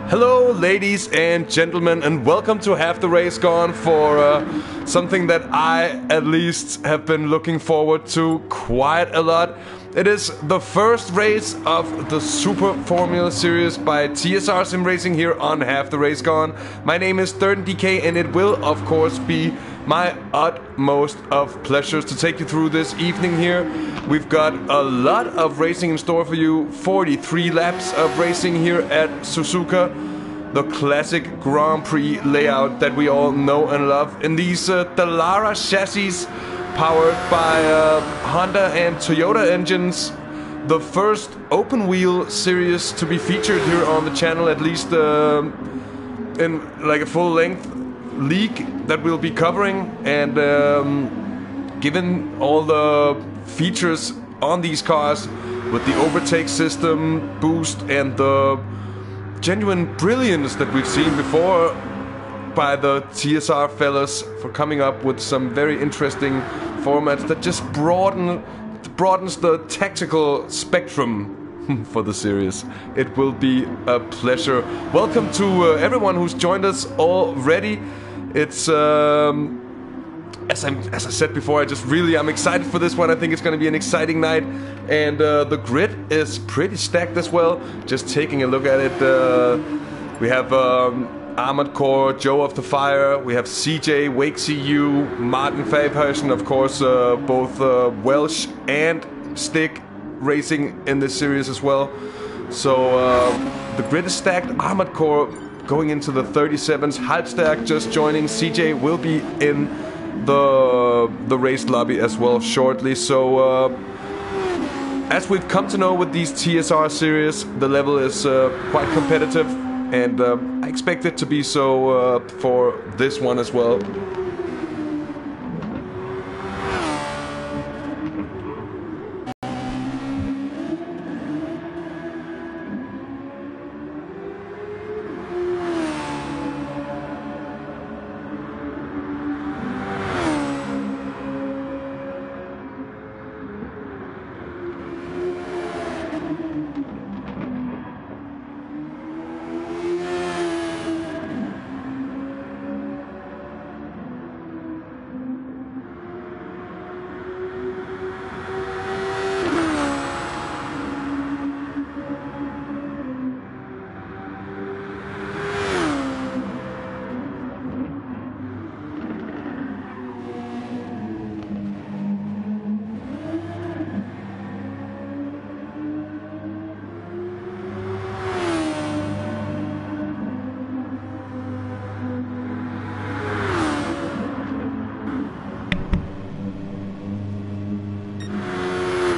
Hello, ladies and gentlemen, and welcome to Half the Race Gone for something that I, at least, have been looking forward to quite a lot. It is the first race of the Super Formula Series by TSR SimRacing here on Half the Race Gone. My name is DirtenDK, and it will, of course, be my utmost of pleasures to take you through this evening here. We've got a lot of racing in store for you. 43 laps of racing here at Suzuka, the classic Grand Prix layout that we all know and love. In these Dallara chassis powered by Honda and Toyota engines. The first open wheel series to be featured here on the channel, at least in like a full length league that we'll be covering. And given all the features on these cars with the overtake system, boost, and the genuine brilliance that we've seen before by the TSR fellas for coming up with some very interesting formats that just broadens the tactical spectrum for the series. It will be a pleasure. Welcome to everyone who's joined us already. It's as I said before, I'm excited for this one. I think it's going to be an exciting night, and the grid is pretty stacked as well. Just taking a look at it, we have Armored Core, Joe of the Fire, we have CJ, Wake CU, Martin Faberson, of course, both Welsh and Stick racing in this series as well. So the grid is stacked. Armored Core going into the 37s, Halbstack just joining. CJ will be in the race lobby as well shortly. So as we've come to know with these TSR series, the level is quite competitive, and I expect it to be so for this one as well.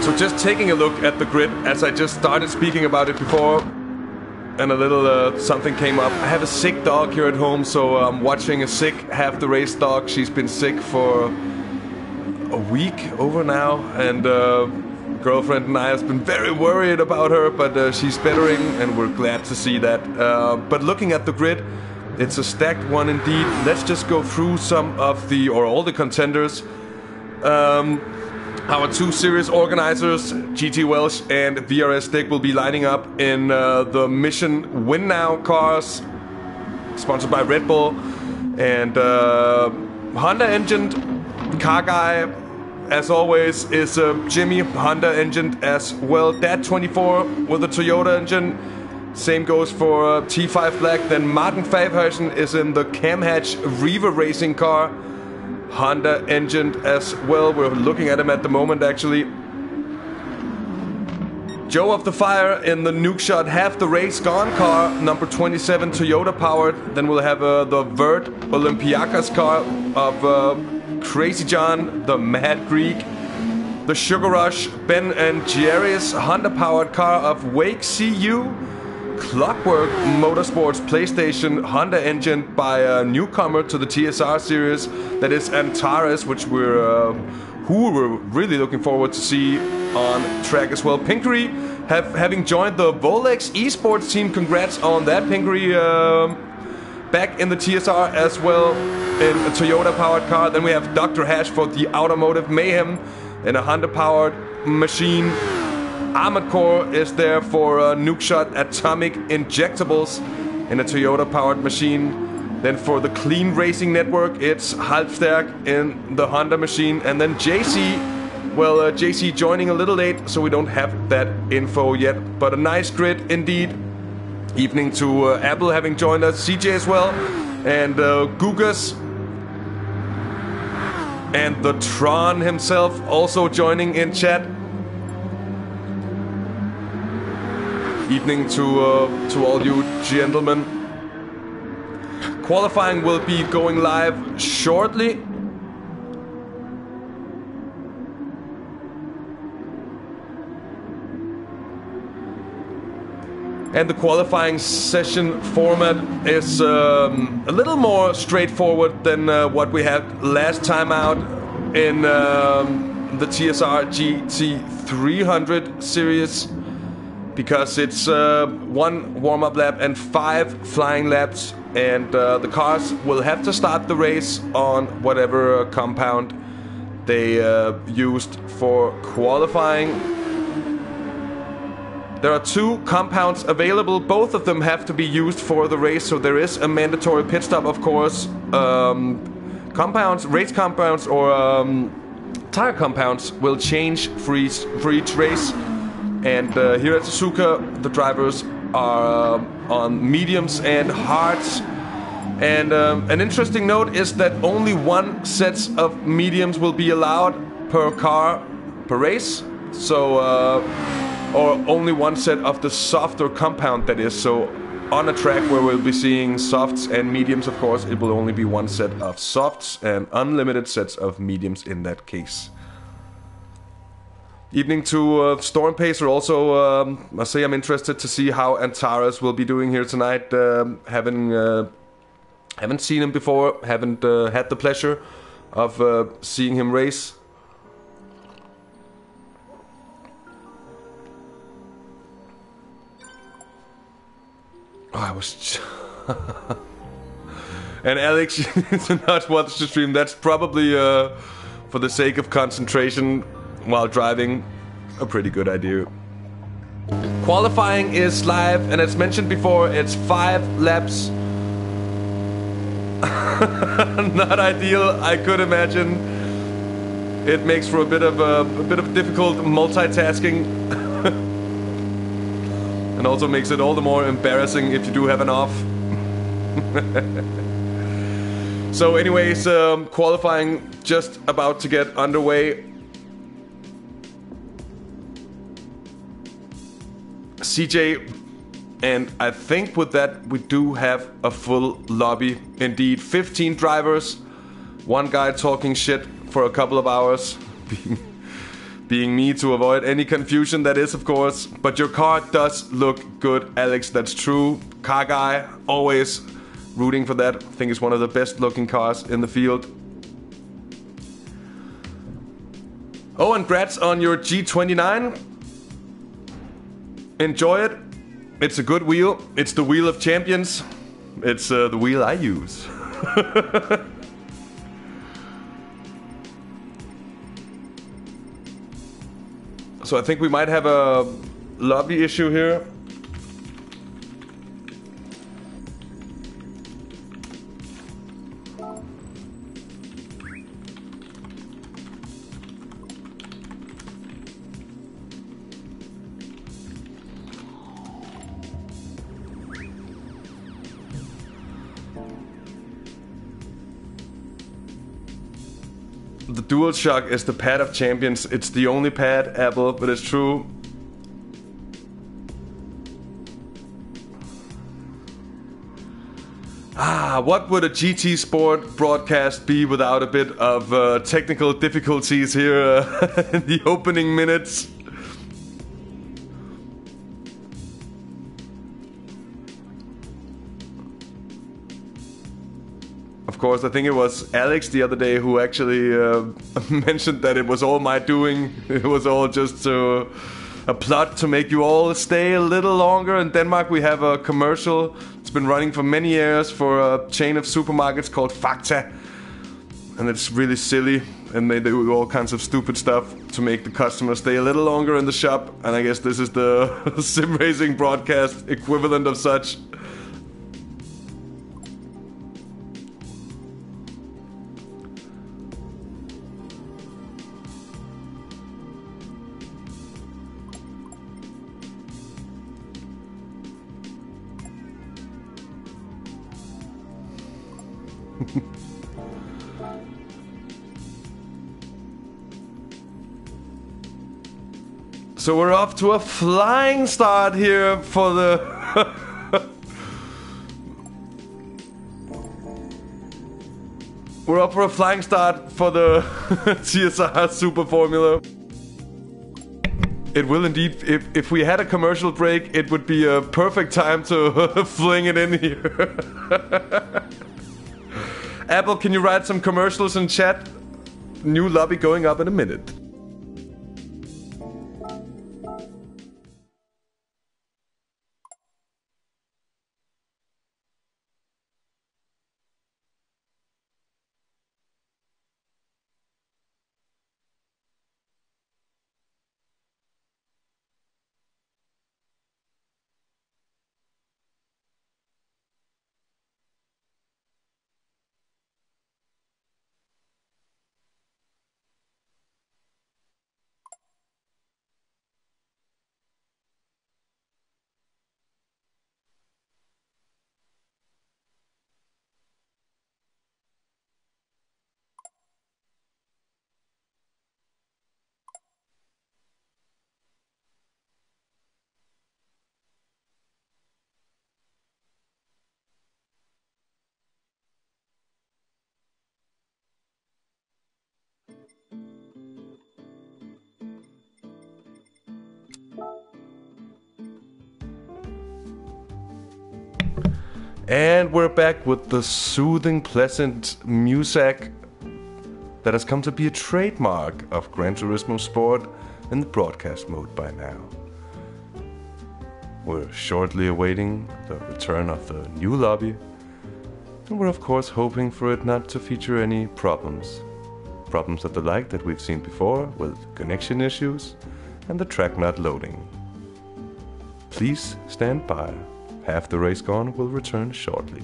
So just taking a look at the grid, as I just started speaking about it before, and a little something came up. I have a sick dog here at home, so I'm watching a sick Half the Race dog. She's been sick for a week over now, and girlfriend and I have been very worried about her, but she's bettering, and we're glad to see that. But looking at the grid, it's a stacked one indeed. Let's just go through some of all the contenders. Our two series organizers, GT Welsh and VRS Stick, will be lining up in the Mission Win Now cars, sponsored by Red Bull, and Honda engined car guy, as always, is Jimmy, Honda engined as well. Dad24 with a Toyota engine. Same goes for T5 Black. Then Martin Faberson is in the Cam Hatch Reaver racing car, Honda engined as well. We're looking at him at the moment, actually. Joe of the Fire in the Nuke Shot Half the Race Gone car, number 27, Toyota powered. Then we'll have the Vert Olympiacos car of Crazy John, the Mad Greek. The Sugar Rush Ben and Jerry's Honda powered car of Wake CU. Clockwork Motorsports PlayStation Honda engine by a newcomer to the TSR series, that is Antares, which we're really looking forward to see on track as well. Pinkery having joined the Volex esports team. Congrats on that, Pinkery. Back in the TSR as well in a Toyota powered car. Then we have Dr. Hash for the Automotive Mayhem in a Honda powered machine. Armored Core is there for Nuke Shot Atomic Injectables. in a Toyota-powered machine. Then for the Clean Racing Network, it's Halbstärk in the Honda machine. And then JC, well, JC joining a little late, so we don't have that info yet. But a nice grid indeed. Evening to Apple having joined us, CJ as well, and Gugas. And the Tron himself also joining in chat. Evening to all you gentlemen. Qualifying will be going live shortly. And the qualifying session format is a little more straightforward than what we had last time out in the TSR GT300 series. Because it's 1 warm-up lap and 5 flying laps. And the cars will have to start the race on whatever compound they used for qualifying. There are 2 compounds available. Both of them have to be used for the race, so there is a mandatory pit stop, of course. Compounds, race compounds or tire compounds will change for each race. And here at Suzuka, the drivers are on mediums and hards. And an interesting note is that only 1 set of mediums will be allowed per car per race. So, or only 1 set of the softer compound, that is. So on a track where we'll be seeing softs and mediums, of course, it will only be 1 set of softs and unlimited sets of mediums in that case. Evening to Storm Pacer also. I say I'm interested to see how Antares will be doing here tonight. Haven't seen him before. Haven't had the pleasure of seeing him race. Oh, I was. And Alex, to not watch the stream. That's probably for the sake of concentration while driving, a pretty good idea. Qualifying is live, and as mentioned before, it's 5 laps. Not ideal, I could imagine. It makes for a bit of difficult multitasking, and also makes it all the more embarrassing if you do have an off. So, anyways, qualifying just about to get underway. CJ, and I think with that we do have a full lobby indeed. 15 drivers, 1 guy talking shit for a couple of hours, being me to avoid any confusion, that is, of course. But your car does look good, Alex, that's true. Car guy, always rooting for that. I think it's one of the best looking cars in the field. Oh, and congrats on your G29. Enjoy it. It's a good wheel. It's the wheel of champions. It's the wheel I use. So I think we might have a lobby issue here. The DualShock is the pad of champions. It's the only pad, Apple, but it's true. What would a GT Sport broadcast be without a bit of technical difficulties here in the opening minutes? Of course, I think it was Alex the other day who actually mentioned that it was all my doing. It was all just a plot to make you all stay a little longer. In Denmark, we have a commercial. It's been running for many years for a chain of supermarkets called Fakta. And it's really silly. And they do all kinds of stupid stuff to make the customer stay a little longer in the shop. And I guess this is the SimRacing broadcast equivalent of such. So we're off to a flying start here for the... We're up for a flying start for the TSR Super Formula. It will indeed, if we had a commercial break, it would be a perfect time to fling it in here. Apple, can you write some commercials in chat? New lobby going up in a minute. And we're back with the soothing, pleasant music that has come to be a trademark of Gran Turismo Sport in the broadcast mode by now. We're shortly awaiting the return of the new lobby, and we're of course hoping for it not to feature any problems. Problems of the like that we've seen before, with connection issues and the track not loading. Please stand by. Half the race gone will return shortly.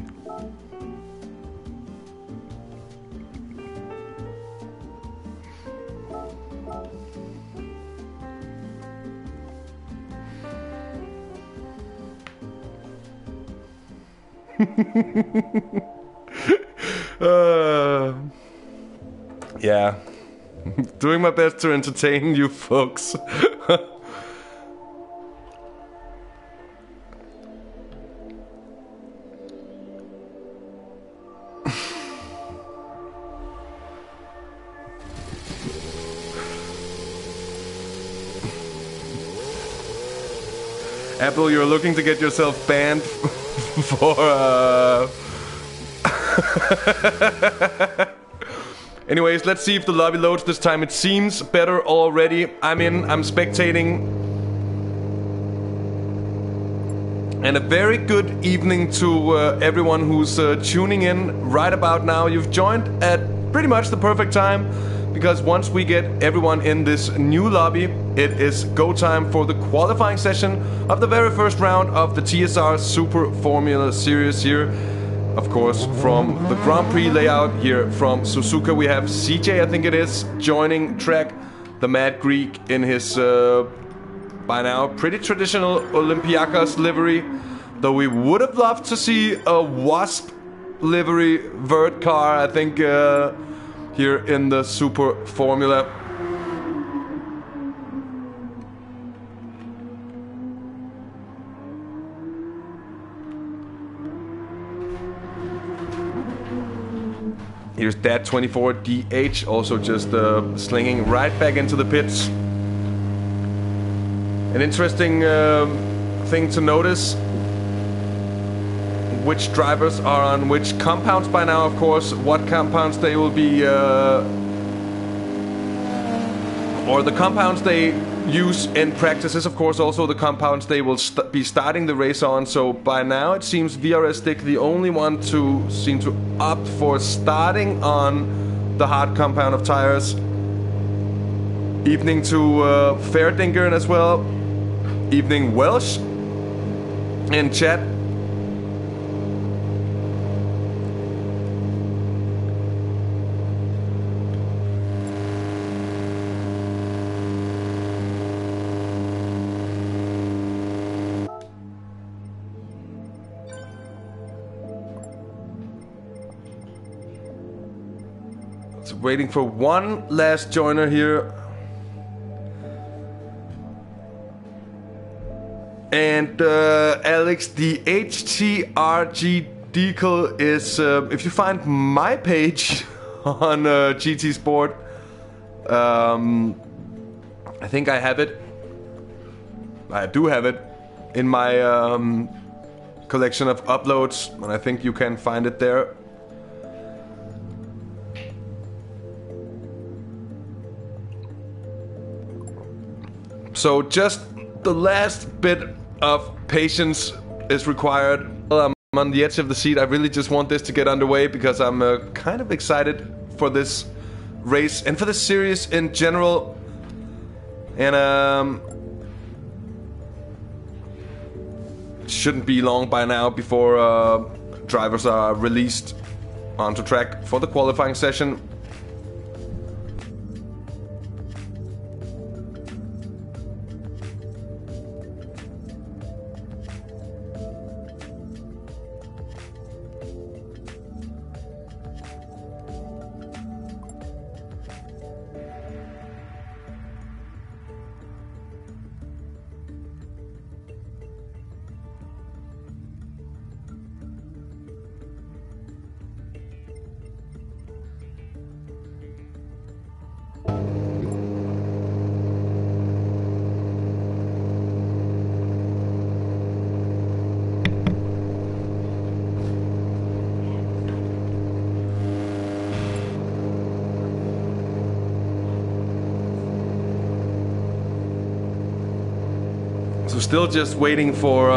Yeah. Doing my best to entertain you folks. Apple, you're looking to get yourself banned for Anyways, let's see if the lobby loads this time. It seems better already. I'm in, I'm spectating. And a very good evening to everyone who's tuning in right about now. You've joined at pretty much the perfect time, because once we get everyone in this new lobby, it is go time for the qualifying session of the very first round of the TSR Super Formula Series here. Of course, from the Grand Prix layout here from Suzuka, we have CJ, I think it is, joining track. The Mad Greek in his, by now, pretty traditional Olympiacos livery. Though we would have loved to see a Wasp livery vert car, I think, here in the Super Formula. Here's Dat24DH also just slinging right back into the pits. An interesting thing to notice, which drivers are on which compounds by now, of course, what compounds they will be, or the compounds they use in practice is, of course, also the compounds they will be starting the race on. So by now it seems VRS Stick the only one to seem to opt for starting on the hard compound of tires. Evening to Fairdinger as well. Evening Welsh in chat. So waiting for one last joiner here. And Alex, the HTRG decal is, if you find my page on GT Sport, I think I have it. I do have it in my collection of uploads, and I think you can find it there. So just the last bit of patience is required. Well, I'm on the edge of the seat. I really just want this to get underway because I'm kind of excited for this race and for this series in general. And it shouldn't be long by now before drivers are released onto track for the qualifying session. So still just waiting for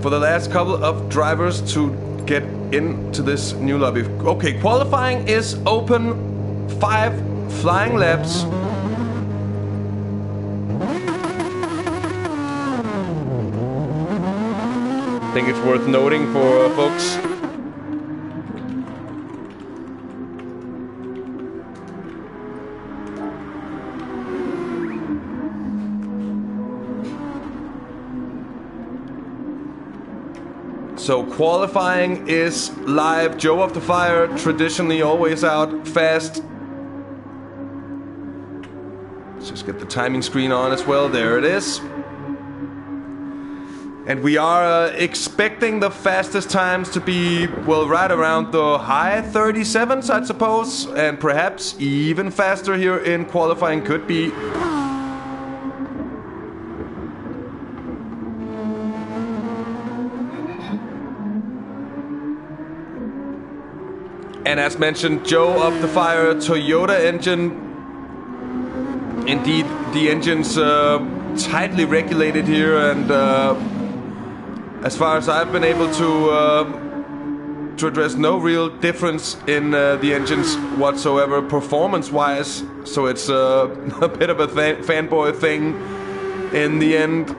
the last couple of drivers to get into this new lobby. Okay, qualifying is open. 5 flying laps. I think it's worth noting for folks. So qualifying is live. Joe of the Fire, traditionally always out fast. Let's just get the timing screen on as well. There it is. And we are expecting the fastest times to be, well, right around the high 37s, I suppose. And perhaps even faster here in qualifying could be. And as mentioned, Joe of the Fire, Toyota engine. Indeed, the engine's tightly regulated here, and as far as I've been able to address, no real difference in the engines whatsoever, performance-wise. So it's a bit of a fanboy thing in the end.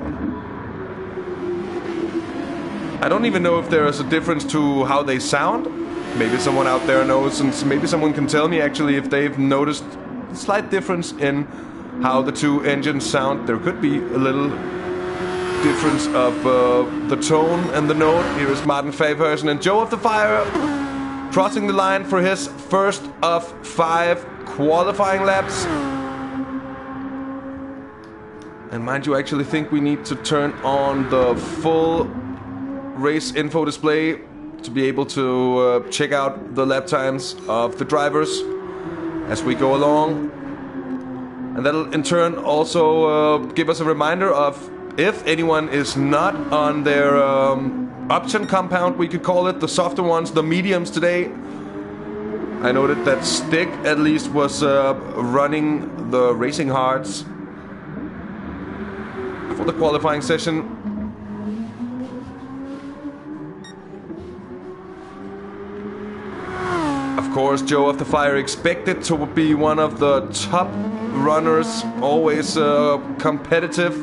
I don't even know if there is a difference to how they sound. Maybe someone out there knows, and maybe someone can tell me actually if they've noticed a slight difference in how the two engines sound. There could be a little difference of the tone and the note. Here is Martin Faversen and Joe of the Fire crossing the line for his first of 5 qualifying laps. And mind you, I actually think we need to turn on the full race info display to be able to check out the lap times of the drivers as we go along. And that'll in turn also give us a reminder of if anyone is not on their option compound, we could call it, the softer ones, the mediums today. I noted that Stick at least was running the racing hards for the qualifying session. Of course, Joe of the Fire expected to be one of the top runners, always competitive.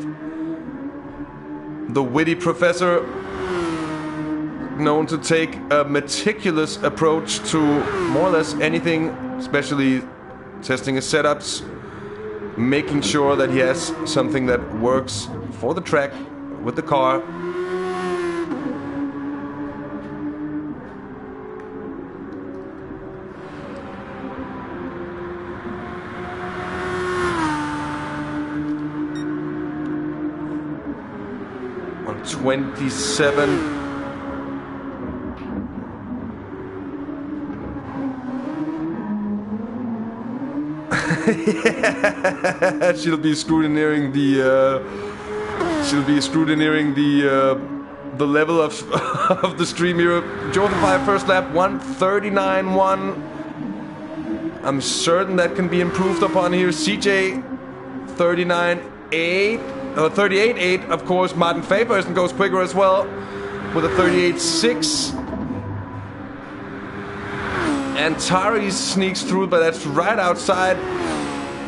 The witty professor, known to take a meticulous approach to more or less anything, especially testing his setups, making sure that he has something that works for the track with the car. 27. Yeah, she'll be scrutineering the level of of the stream here. Joe Fire first lap 1:39.1. I'm certain that can be improved upon here. CJ 39.8, 38.8. Of course, Martin Fabersen goes quicker as well with a 38.6. And Tari sneaks through, but that's right outside.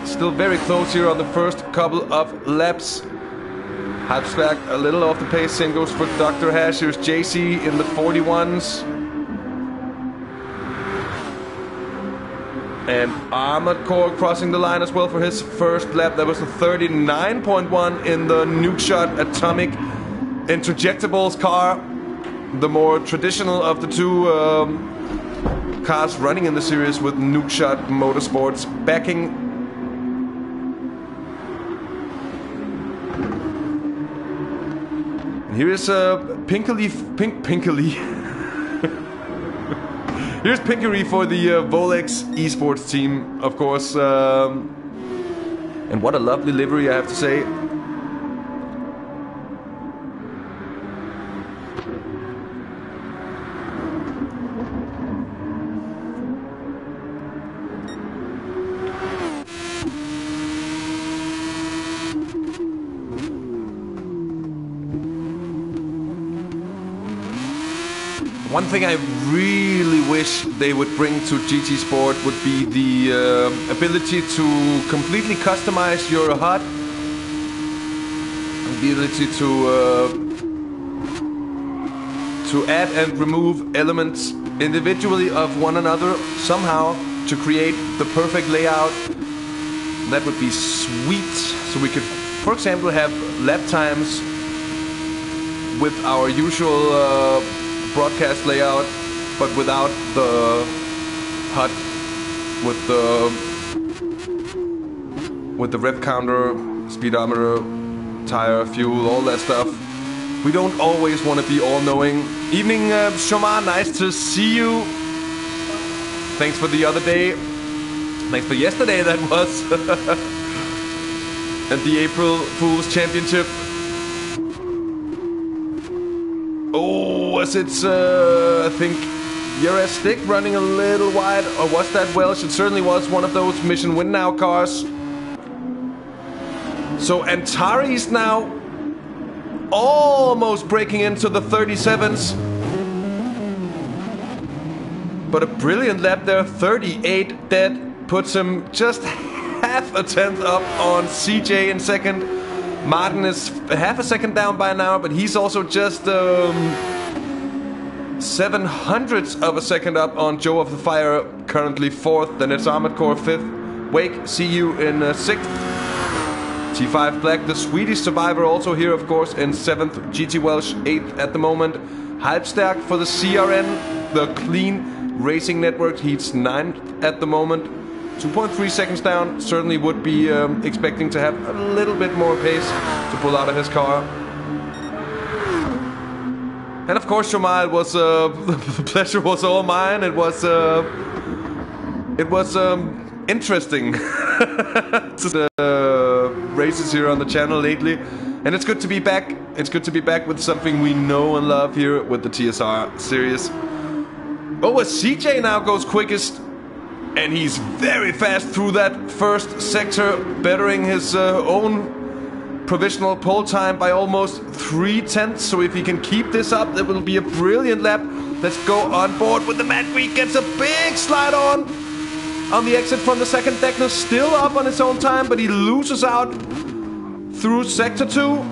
Still very close here on the first couple of laps. Halbsberg a little off the pace. Same goes for Dr. Hash. Here's JC in the 41s. And Armored Core crossing the line as well for his first lap. That was a 39.1 in the Nuke Shot Atomic Introjectables car. The more traditional of the two cars running in the series with Nuke Shot Motorsports backing. And here is Pinkley. Here's Pinkery for the Volex esports team, of course. And what a lovely livery, I have to say. One thing I really wish they would bring to GT Sport would be the ability to completely customize your HUD. The ability to add and remove elements individually of one another somehow to create the perfect layout. That would be sweet. So we could, for example, have lap times with our usual broadcast layout, but without the HUD, with the rev counter, speedometer, tire, fuel, all that stuff. We don't always want to be all-knowing. Evening, Shomar, nice to see you. Thanks for the other day. Thanks for yesterday, that was. And the April Fool's Championship. Oh, was it, I think, Yara Stick running a little wide? Or was that Welsh? It certainly was one of those Mission Win Now cars. So Antari's now almost breaking into the 37s. But a brilliant lap there, 38 dead. Puts him just half a tenth up on CJ in second. Martin is half a second down by now, but he's also just 0.07 of a second up on Joe of the Fire, currently fourth. Then it's Armored Core fifth. Wake, see you in sixth. T5 Black, the Swedish survivor, also here, of course, in seventh. GT Welsh, eighth at the moment. Halbstärk for the CRN, the Clean Racing Network, he's ninth at the moment. 2.3 seconds down, certainly would be expecting to have a little bit more pace to pull out of his car. And of course, Shomal was the pleasure was all mine. It was interesting to the races here on the channel lately, and it's good to be back. It's good to be back with something we know and love here with the TSR series. Oh, CJ now goes quickest. And he's very fast through that first sector, bettering his own provisional pole time by almost 3/10. So if he can keep this up, that will be a brilliant lap. Let's go on board with the Mad Greek. Gets a big slide on the exit from the second. Deckner still up on his own time, but he loses out through sector 2.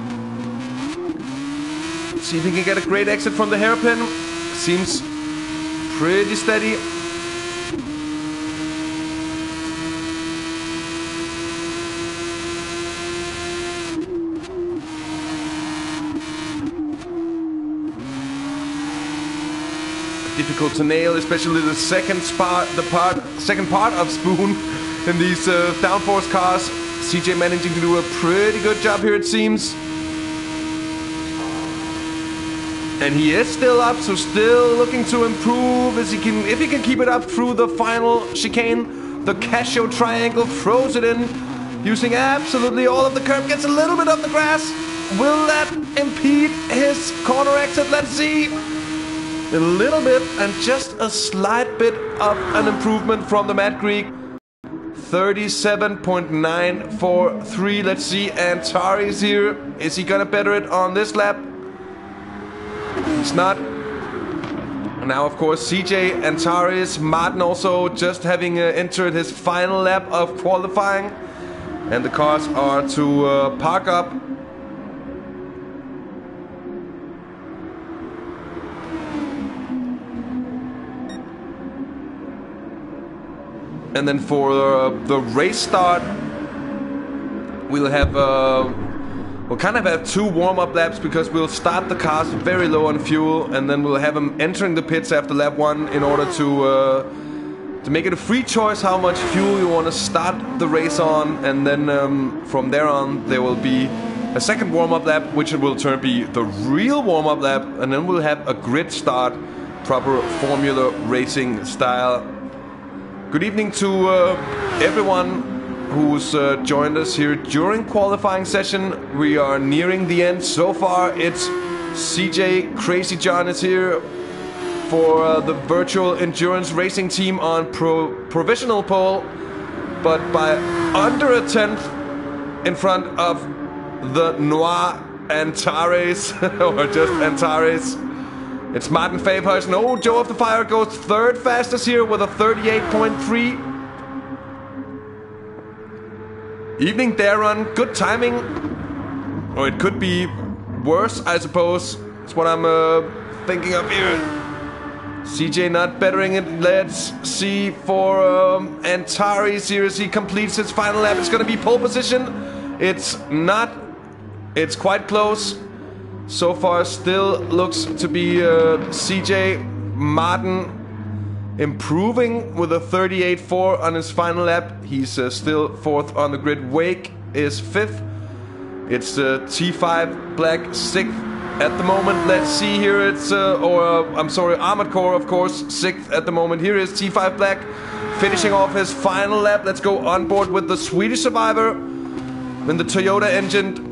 See if he can get a great exit from the hairpin. Seems pretty steady. Difficult to nail, especially the second part of Spoon in these downforce cars. CJ managing to do a pretty good job here, it seems. And he is still up, so still looking to improve if he can keep it up through the final chicane. The Casio triangle throws it in, using absolutely all of the curb, gets a little bit of the grass. Will that impede his corner exit? Let's see. A little bit, and just a slight bit of an improvement from the Mad Greek. 37.943. Let's see, Antares here. Is he gonna better it on this lap? He's not. Now, of course, CJ, Antares, Martin also just having entered his final lap of qualifying. And the cars are to park up. And then for the race start, we'll have we'll kind of have 2 warm-up laps, because we'll start the cars very low on fuel, and then we'll have them entering the pits after lap 1 in order to make it a free choice how much fuel you want to start the race on, and then from there on there will be a second warm-up lap, which will be the real warm-up lap, and then we'll have a grid start, proper Formula Racing style. Good evening to everyone who's joined us here during qualifying session. We are nearing the end. So far it's CJ Crazy John is here for the virtual endurance racing team on provisional pole, but by under a tenth in front of the Noir Antares, or just Antares. It's Martin Favehuis. No, Joe of the Fire goes third fastest here with a 38.3. Evening, Darren. Good timing. Or it could be worse, I suppose. That's what I'm thinking of here. CJ not bettering it. Let's see for Antares here as he completes his final lap. It's going to be pole position. It's not. It's quite close. So far, still looks to be CJ. Martin improving with a 38.4 on his final lap. He's still 4th on the grid. Wake is 5th. It's T5 Black 6th at the moment. Let's see here. It's I'm sorry, Armored Core, of course, 6th at the moment. Here is T5 Black finishing off his final lap. Let's go on board with the Swedish Survivor in the Toyota engine.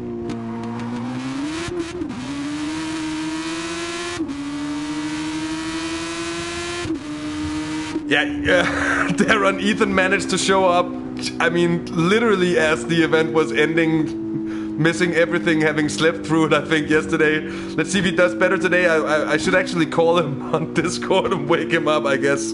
Yeah, Darren, Ethan managed to show up, I mean, literally as the event was ending, missing everything, having slept through it, I think, yesterday. Let's see if he does better today. I should actually call him on Discord and wake him up, I guess.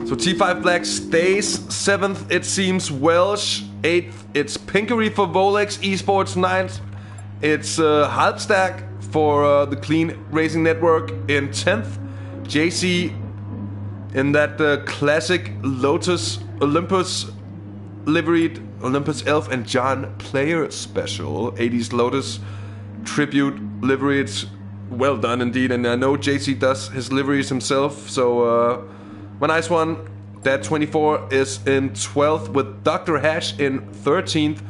So T5 Black stays 7th, it seems. Welsh 8th. It's Pinkery for Volex Esports 9th. It's Halbstack for the Clean Racing Network in 10th. JC in that classic Lotus Olympus liveried Olympus Elf and John Player special 80s Lotus tribute livery. It's well done indeed, and I know JC does his liveries himself, so a nice one. That 24 is in 12th with Dr. Hash in 13th.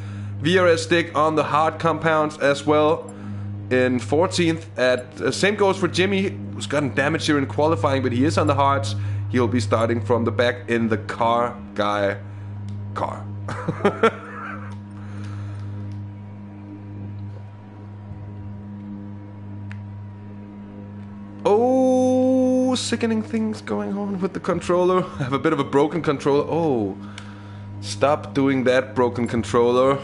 VRS Stick on the hard compounds as well in 14th. At same goes for Jimmy, who's gotten damage here in qualifying, but he is on the hards. He'll be starting from the back in the car guy car. Oh, sickening things going on with the controller. I have a bit of a broken controller. Oh, stop doing that, broken controller.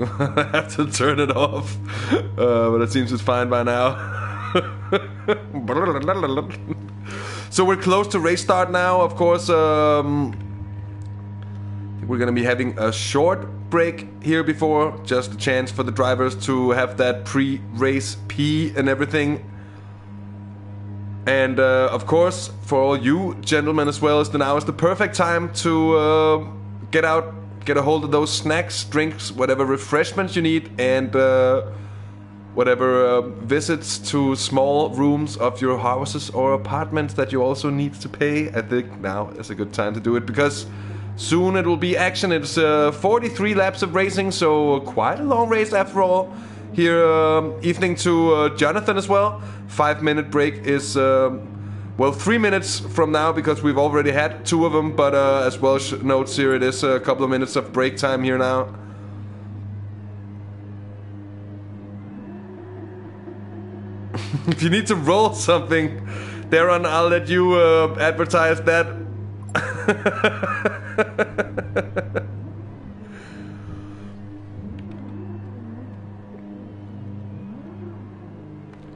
I have to turn it off, but it seems it's fine by now. So we're close to race start now. Of course, I think we're gonna be having a short break here before, just a chance for the drivers to have that pre-race pee and everything. And of course, for all you gentlemen as well, now is the perfect time to get out, get a hold of those snacks, drinks, whatever refreshments you need, and whatever visits to small rooms of your houses or apartments that you also need to pay. I think now is a good time to do it, because soon it will be action. It's 43 laps of racing, so quite a long race after all. Here, evening to Jonathan as well. 5-minute break is, well, 3 minutes from now because we've already had 2 of them. But as well notes here, it is a couple of minutes of break time here now. If you need to roll something, Darren, I'll let you advertise that.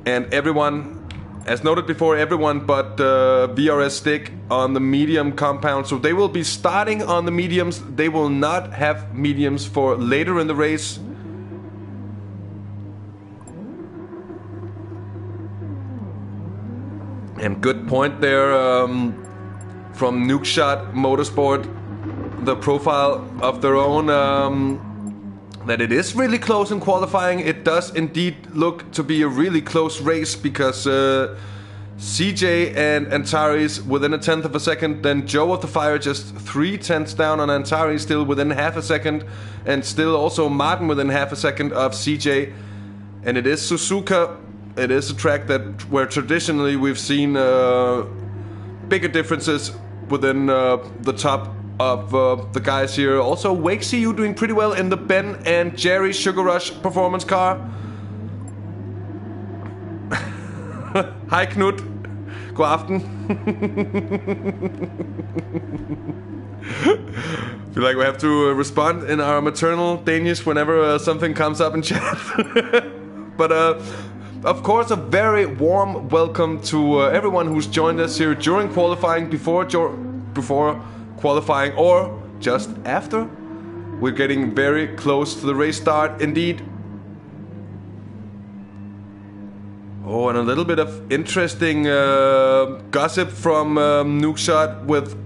And everyone, as noted before, everyone but VRS Stick on the medium compound. So they will be starting on the mediums. They will not have mediums for later in the race. And good point there from Nukeshot Motorsport, the profile of their own, that it is really close in qualifying. It does indeed look to be a really close race because CJ and Antares within a tenth of a second, then Joe of the Fire just 3/10 down on Antares, still within half a second, and still also Martin within half a second of CJ. And it is Suzuka. It is a track that where traditionally we've seen bigger differences within the top of the guys here. Also, Wake CU doing pretty well in the Ben and Jerry Sugar Rush performance car. Hi Knut. God aften. Feel like we have to respond in our maternal Danish whenever something comes up in chat. But of course, a very warm welcome to everyone who's joined us here during qualifying, before qualifying, or just after. We're getting very close to the race start, indeed. Oh, and a little bit of interesting gossip from Nukeshot with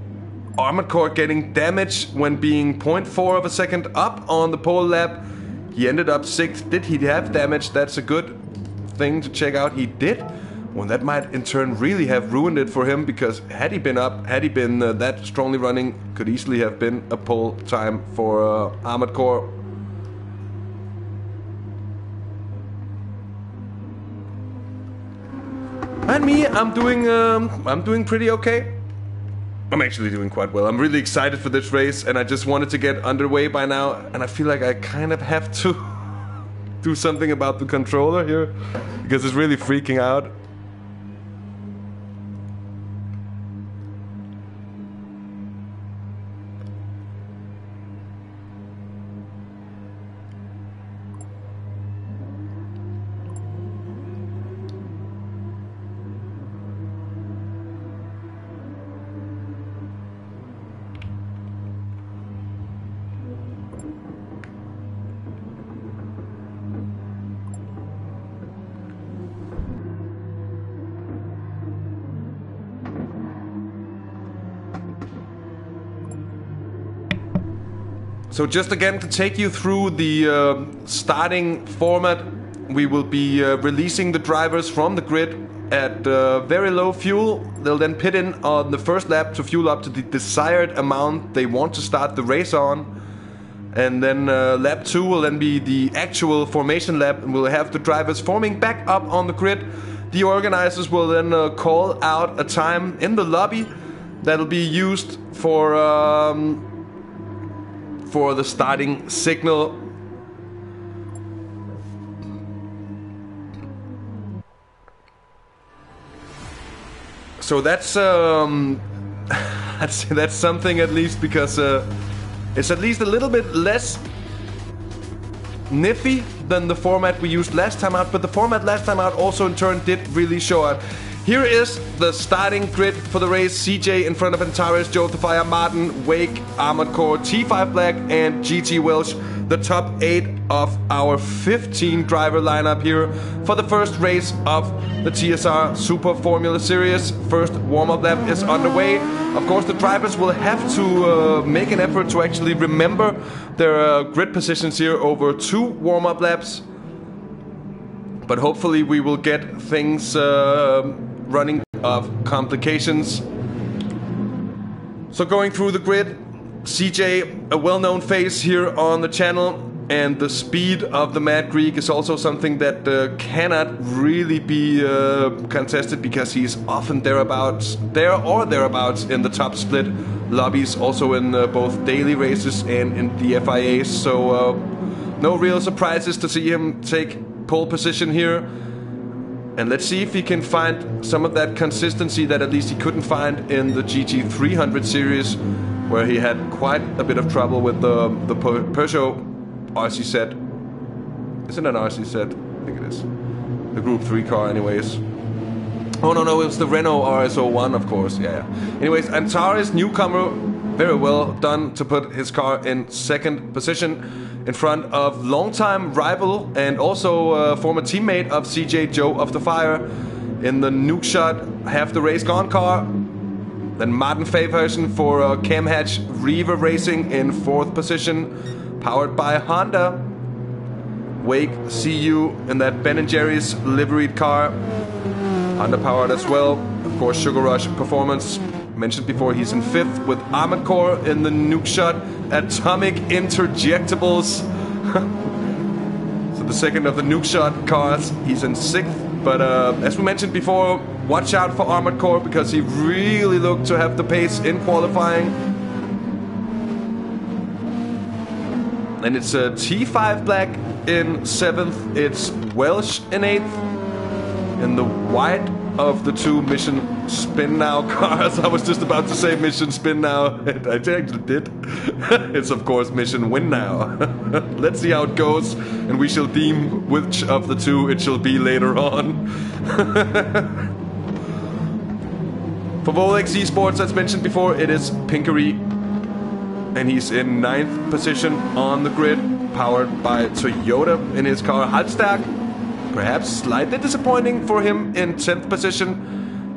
Armored Core getting damaged when being 0.4 of a second up on the pole lap. He ended up 6th. Did he have damage? That's a good thing to check out. He did. Well, that might in turn really have ruined it for him, because had he been up, had he been that strongly running, could easily have been a pole time for Armored Core. And me, I'm doing pretty okay. I'm actually doing quite well. I'm really excited for this race, and I just wanted to get underway by now, and I feel like I kind of have to do something about the controller here, because it's really freaking out. So just again to take you through the starting format, we will be releasing the drivers from the grid at very low fuel. They'll then pit in on the first lap to fuel up to the desired amount they want to start the race on. And then lap 2 will then be the actual formation lap, and we'll have the drivers forming back up on the grid. The organizers will then call out a time in the lobby that'll be used for the starting signal. So that's I'd say that's something at least, because it's at least a little bit less nifty than the format we used last time out, but the format last time out also in turn did really show out. Here is the starting grid for the race. CJ in front of Antares, Joe the Fire, Martin, Wake, Armored Core, T5 Black, and GT Welsh. The top 8 of our 15 driver lineup here for the first race of the TSR Super Formula Series. First warm-up lap is underway. Of course, the drivers will have to make an effort to actually remember their grid positions here over 2 warm-up laps. But hopefully we will get things running of complications. So going through the grid, CJ, a well-known face here on the channel, and the speed of the Mad Greek is also something that cannot really be contested, because he's often there or thereabouts in the top split lobbies, also in both daily races and in the FIAs. So no real surprises to see him take pole position here. And let's see if he can find some of that consistency that at least he couldn't find in the GT300 series, where he had quite a bit of trouble with the Peugeot RC set. Isn't it an RC set? I think it is. The Group 3 car anyways. Oh no, it was the Renault RS01, of course. Yeah. Anyways, Antares, newcomer, very well done to put his car in second position in front of longtime rival and also former teammate of CJ, Joe of the Fire, in the Nuke Shot Half the Race Gone car. Then Martin Faversen for Cam Hatch Reaver Racing in fourth position, powered by Honda. Wake, see you in that Ben & Jerry's liveried car, Honda powered as well. Of course, Sugar Rush Performance, mentioned before, he's in fifth with Armored Core in the Nuke Shot Atomic Interjectables. So the second of the Nuke Shot cars, he's in sixth. But as we mentioned before, watch out for Armored Core, because he really looked to have the pace in qualifying. And it's T5 Black in seventh, it's Welsh in eighth. In the white of the two Mission Spin Now cars, I was just about to say Mission Spin Now, and I actually did. It's of course Mission Win Now. Let's see how it goes, and we shall deem which of the two it shall be later on. For Volex Esports, as mentioned before, it is Pinkery, and he's in ninth position on the grid, powered by Toyota in his car Halstark. Perhaps slightly disappointing for him in 10th position.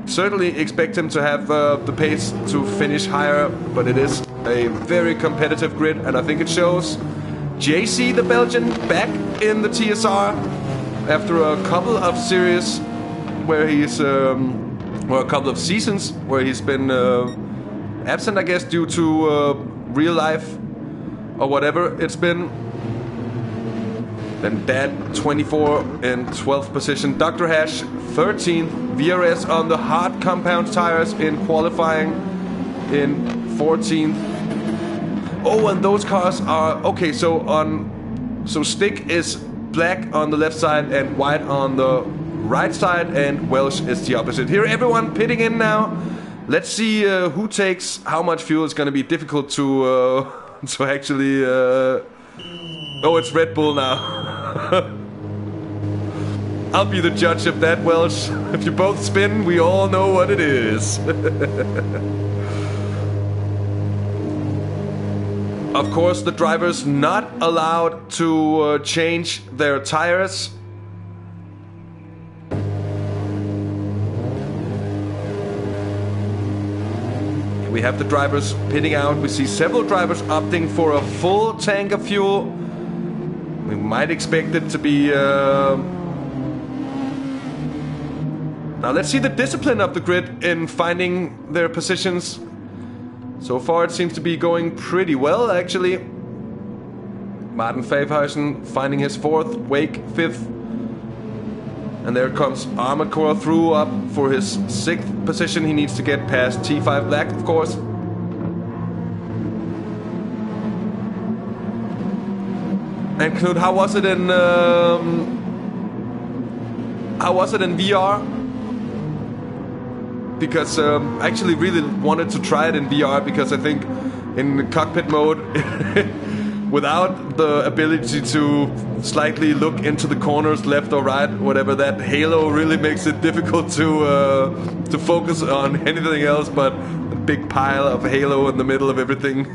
Certainly expect him to have the pace to finish higher, but it is a very competitive grid, and I think it shows. JC, the Belgian, back in the TSR after a couple of series where he's, or a couple of seasons where he's been absent, I guess, due to real life or whatever it's been. Then Dad, 24 in 12th position. Dr. Hash, 13th. VRS on the hard compound tires in qualifying in 14th. Oh, and those cars are... Okay, so Stick is black on the left side and white on the right side, and Welsh is the opposite. Here, everyone pitting in now. Let's see who takes how much fuel. It's going to be difficult to actually... Oh, it's Red Bull now. I'll be the judge of that, Welsh. If you both spin, we all know what it is. Of course, the drivers not allowed to change their tires. We have the drivers pitting out. We see several drivers opting for a full tank of fuel. We might expect it to be... Now let's see the discipline of the grid in finding their positions. So far it seems to be going pretty well, actually. Martin Faversen finding his fourth, Wake fifth. And there comes Armored Core through up for his sixth position. He needs to get past T5 Black, of course. And Knut, how was it in VR? Because I actually really wanted to try it in VR, because I think in cockpit mode, without the ability to slightly look into the corners, left or right, whatever, that halo really makes it difficult to focus on anything else but a big pile of halo in the middle of everything.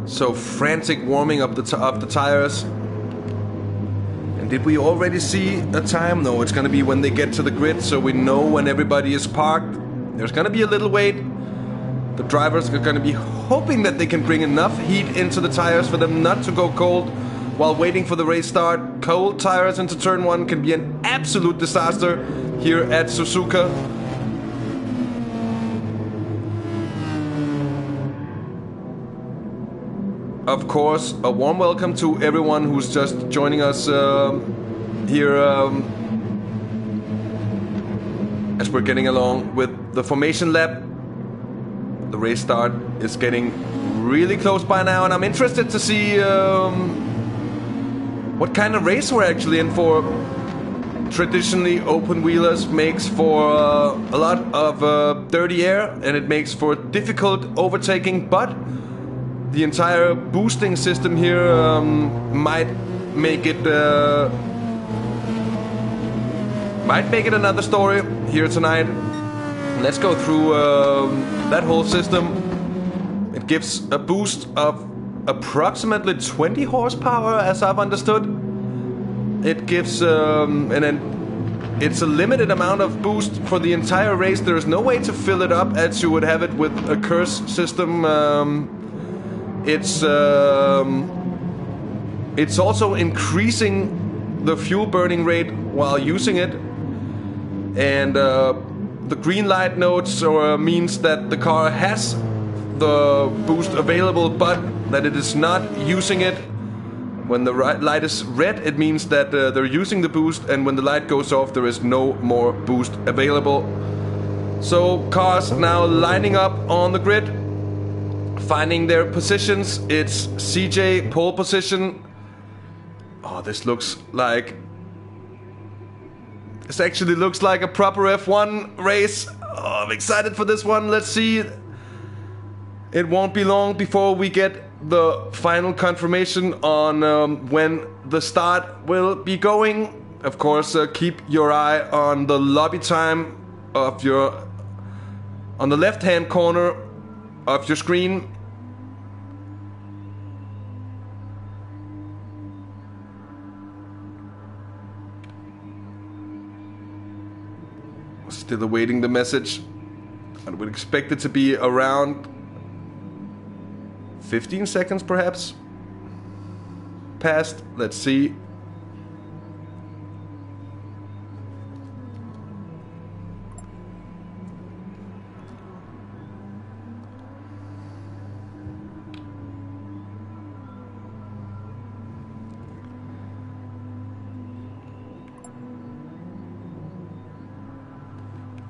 So frantic warming up of the tires. And Did we already see a time? No, it's gonna be when they get to the grid, so we know when everybody is parked. There's gonna be a little wait. The drivers are gonna be hoping that they can bring enough heat into the tires for them not to go cold while waiting for the race start. Cold tires into turn 1 can be an absolute disaster here at Suzuka. Of course, a warm welcome to everyone who's just joining us here as we're getting along with the formation lap. The race start is getting really close by now, and I'm interested to see what kind of race we're actually in for. Traditionally, open wheelers makes for a lot of dirty air, and it makes for difficult overtaking, but the entire boosting system here might make it another story here tonight. Let's go through that whole system. It gives a boost of approximately 20 horsepower, as I've understood. It gives and then it's a limited amount of boost for the entire race. There is no way to fill it up as you would have it with a curse system. It's also increasing the fuel burning rate while using it, and the green light notes means that the car has the boost available, but that it is not using it. When the light is red, it means that they're using the boost, and when the light goes off, there is no more boost available. So cars now lining up on the grid, finding their positions. It's CJ pole position. Oh, this actually looks like a proper F1 race. Oh, I'm excited for this one. Let's see. It won't be long before we get the final confirmation on when the start will be going. Of course, keep your eye on the lobby time of on the left-hand corner of your screen. Still awaiting the message. I would expect it to be around 15 seconds perhaps past. Let's see.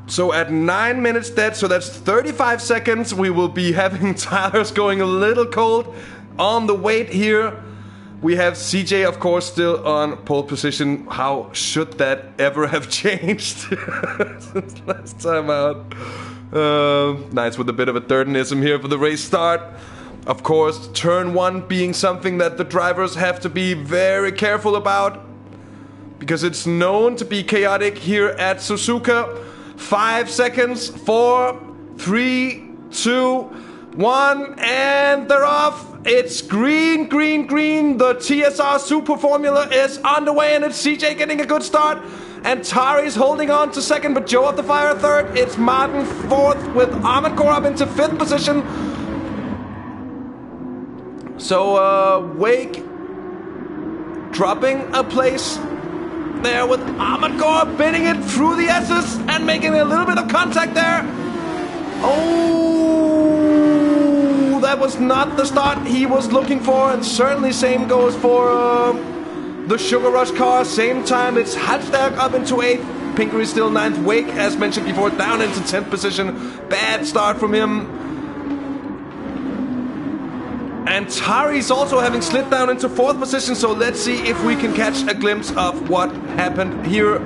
So at 9 minutes dead, so that's 35 seconds, we will be having tires going a little cold on the wait here. We have CJ, of course, still on pole position. How should that ever have changed since last time out? Nice with a bit of a dirtinism here for the race start. Of course, turn 1 being something that the drivers have to be very careful about, because it's known to be chaotic here at Suzuka. 5 seconds, 4, 3, 2, 1, and they're off. It's green, green, green. The TSR Super Formula is underway, and it's CJ getting a good start. And Tari's holding on to second, but Joe of the Fire third. It's Martin fourth with Ahmed Kor up into 5th position. So Wake dropping a place there with Ahmed Kor binning it through the S's and making a little bit of contact there. Oh, that was not the start he was looking for, and certainly same goes for the Sugar Rush car. Same time, it's Halfstag up into 8th, Pinkery still 9th, Wake, as mentioned before, down into 10th position. Bad start from him. And Tari's also having slid down into 4th position, so let's see if we can catch a glimpse of what happened here.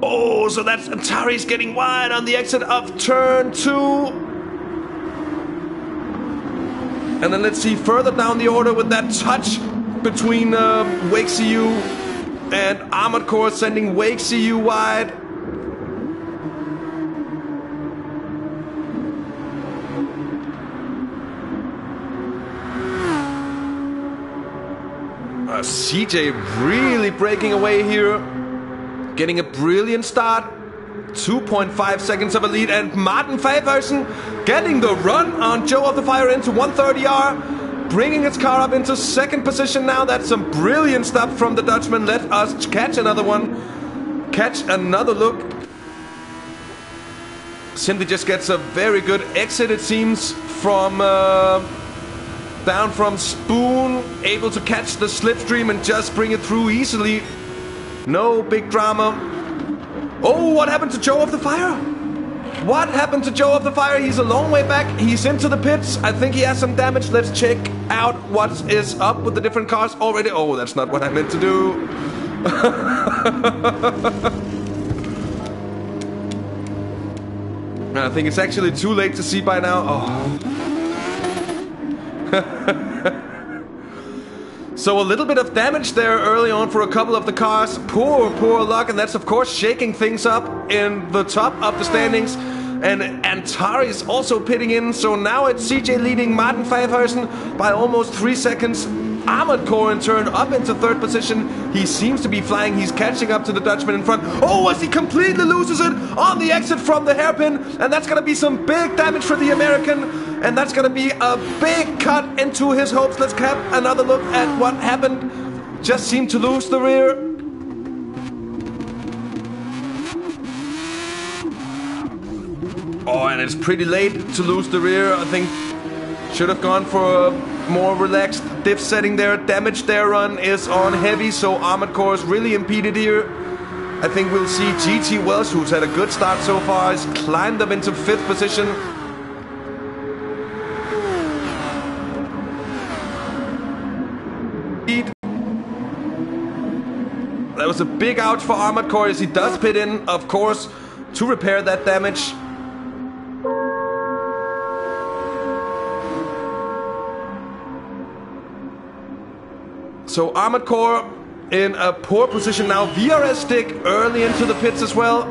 Oh, so that's Tari's getting wide on the exit of turn 2. And then let's see further down the order with that touch between Wake CU and Ahmed Kor, sending Wake CU wide. CJ really breaking away here. Getting a brilliant start. 2.5 seconds of a lead. And Martin Faversen getting the run on Joe of the Fire into 130R. Bringing his car up into second position now. That's some brilliant stuff from the Dutchman. Let us catch another one. Catch another look. Simply just gets a very good exit, it seems, from down from Spoon, able to catch the slipstream and just bring it through easily. No big drama. Oh, what happened to Joe of the Fire? What happened to Joe of the Fire? He's a long way back. He's into the pits. I think he has some damage. Let's check out what is up with the different cars already. Oh, that's not what I meant to do. I think it's actually too late to see by now. Oh. So a little bit of damage there early on for a couple of the cars. Poor luck, and that's of course shaking things up in the top of the standings. And Antari is also pitting in, so now it's CJ leading Martin Faversen by almost 3 seconds. Ahmed Core in turn up into third position. He seems to be flying. He's catching up to the Dutchman in front. Oh, as he completely loses it on the exit from the hairpin. And that's going to be some big damage for the American. And that's going to be a big cut into his hopes. Let's have another look at what happened. Just seemed to lose the rear. Oh, and it's pretty late to lose the rear. I think should have gone for a more relaxed diff setting there. Damage their run is on heavy, so Armored Core is really impeded here. I think we'll see GT Welsh, who's had a good start so far, has climbed up into 5th position. That was a big ouch for Armored Core as he does pit in, of course, to repair that damage. So Armored Core in a poor position now. VRS stick early into the pits as well.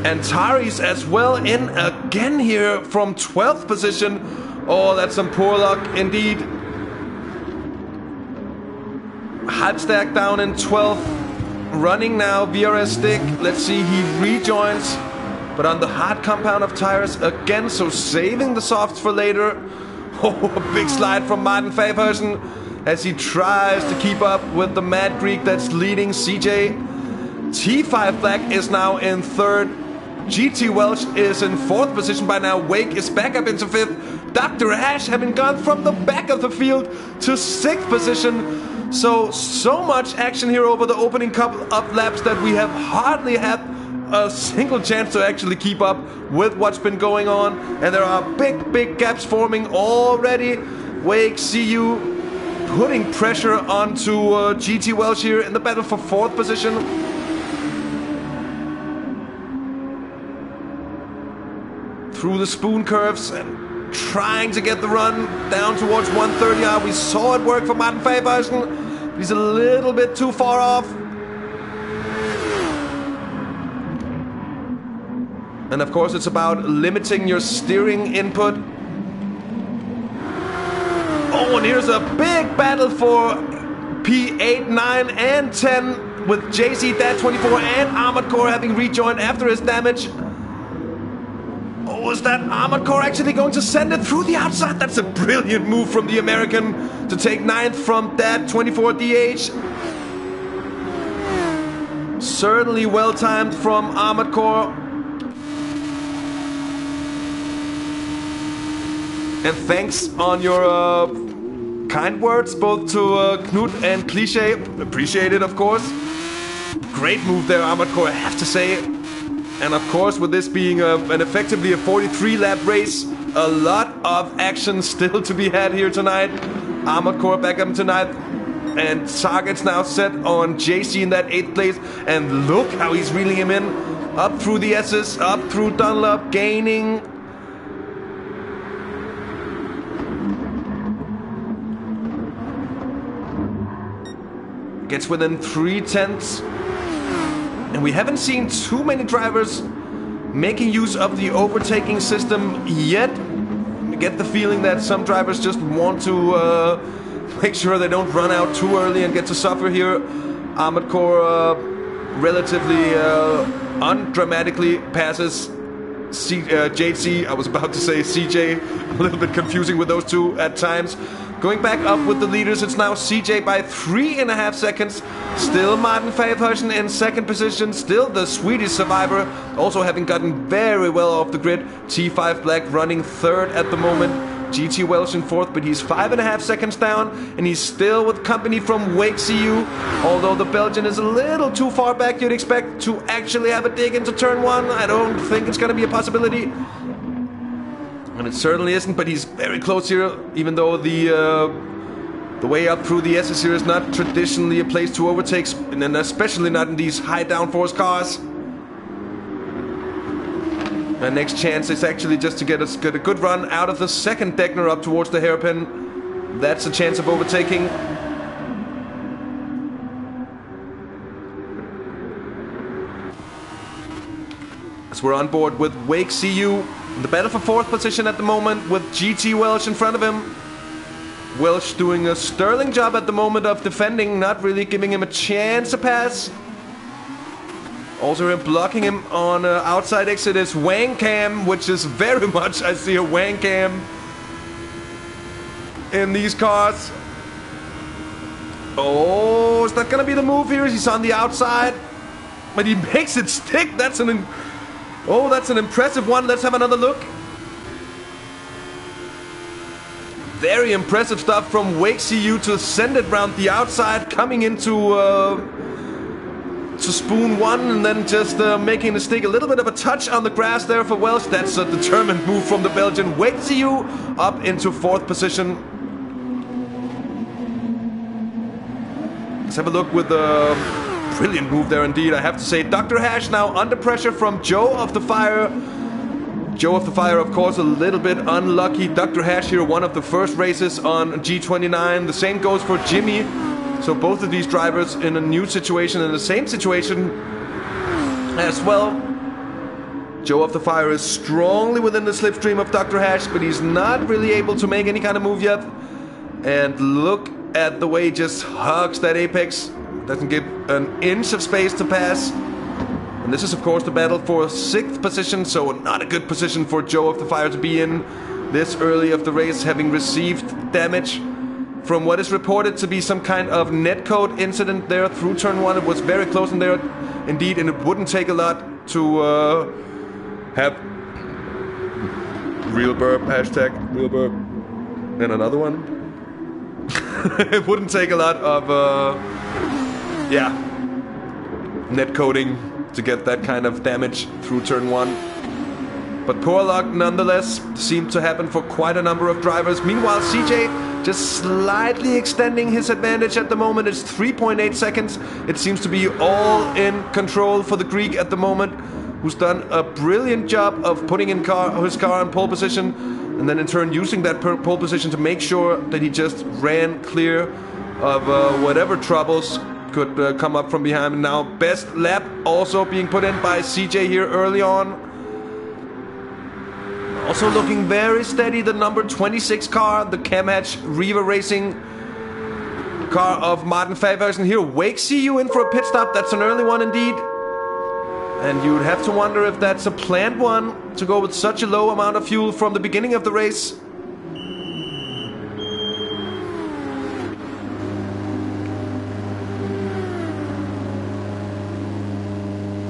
And Tari's as well in again here from 12th position. Oh, that's some poor luck indeed. Halbstack down in 12th. Running now, VRS stick. Let's see, he rejoins. But on the hard compound of tires again, so saving the softs for later. Oh, a big slide from Martin Faversen as he tries to keep up with the Mad Greek that's leading CJ. T5 Black is now in 3rd. GT Welsh is in 4th position by now. Wake is back up into 5th. Dr. Ash having gone from the back of the field to 6th position. So much action here over the opening couple of laps that we have hardly had a single chance to actually keep up with what's been going on. And there are big gaps forming already. Wake, see you putting pressure onto GT Welsh here in the battle for 4th position. Through the spoon curves and trying to get the run down towards 130R. We saw it work for Martin Faversen. He's a little bit too far off. And of course it's about limiting your steering input. Oh, and here's a big battle for P8, 9 and 10 with JC Dad 24 and Armored Core having rejoined after his damage. Oh, is that Armored Core actually going to send it through the outside? That's a brilliant move from the American to take 9th from Dad 24 DH. Certainly well timed from Armored Core. And thanks on your kind words, both to Knut and Cliche. Appreciate it, of course. Great move there, Armored Core, I have to say. And of course, with this being an effectively a 43-lap race, a lot of action still to be had here tonight. Armored Core back up tonight. And targets now set on JC in that 8th place. And look how he's reeling him in. Up through the S's, up through Dunlop, gaining. Gets within 3/10. And we haven't seen too many drivers making use of the overtaking system yet. I get the feeling that some drivers just want to make sure they don't run out too early and get to suffer here. Armored Core relatively undramatically passes JC. I was about to say CJ. A little bit confusing with those two at times. Going back up with the leaders, it's now CJ by 3.5 seconds. Still Martin Favhøjsen in second position. Still the Swedish survivor, also having gotten very well off the grid. T5 Black running third at the moment. GT Welsh in fourth, but he's 5.5 seconds down, and he's still with company from Wake CU. Although the Belgian is a little too far back, you'd expect to actually have a dig into turn one. I don't think it's going to be a possibility. And it certainly isn't, but he's very close here, even though the way up through the SS here is not traditionally a place to overtake, and especially not in these high downforce cars. My next chance is actually just to get a good run out of the second Degner up towards the hairpin. That's a chance of overtaking. As we're on board with Wake CU. The battle for fourth position at the moment with GT Welsh in front of him. Welsh doing a sterling job at the moment of defending, not really giving him a chance to pass. Also him blocking him on outside exit is Wang Cam, which is very much, I see a Wang Cam in these cars. Oh, is that gonna be the move here? He's on the outside, but he makes it stick. That's an impressive one. Let's have another look. Very impressive stuff from Wake CU to send it round the outside, coming into to spoon one, and then just making the stick. A little bit of a touch on the grass there for Welsh. That's a determined move from the Belgian. Wake CU up into fourth position. Let's have a look with the brilliant move there indeed, I have to say. Dr. Hash now under pressure from Joe of the Fire. Joe of the Fire, of course, a little bit unlucky. Dr. Hash here, one of the first races on G29. The same goes for Jimmy. So both of these drivers in a new situation, in the same situation as well. Joe of the Fire is strongly within the slipstream of Dr. Hash, but he's not really able to make any kind of move yet. And look at the way he just hugs that apex. Doesn't give an inch of space to pass. And this is, of course, the battle for sixth position, so not a good position for Joe of the Fire to be in this early of the race, having received damage from what is reported to be some kind of netcode incident there through turn one. It was very close in there, indeed, and it wouldn't take a lot to have real burp, hashtag real burp, and another one. It wouldn't take a lot of netcoding to get that kind of damage through turn one. But poor luck nonetheless seemed to happen for quite a number of drivers. Meanwhile, CJ just slightly extending his advantage at the moment. It's 3.8 seconds. It seems to be all in control for the Greek at the moment, who's done a brilliant job of putting in his car in pole position, and then in turn using that pole position to make sure that he just ran clear of whatever troubles could come up from behind. And now best lap also being put in by CJ here early on. Also looking very steady, the number 26 car, the Camhatch Riva Racing car of Martin Favhøjsen here. Wake CU in for a pit stop. That's an early one indeed. And you'd have to wonder if that's a planned one to go with such a low amount of fuel from the beginning of the race.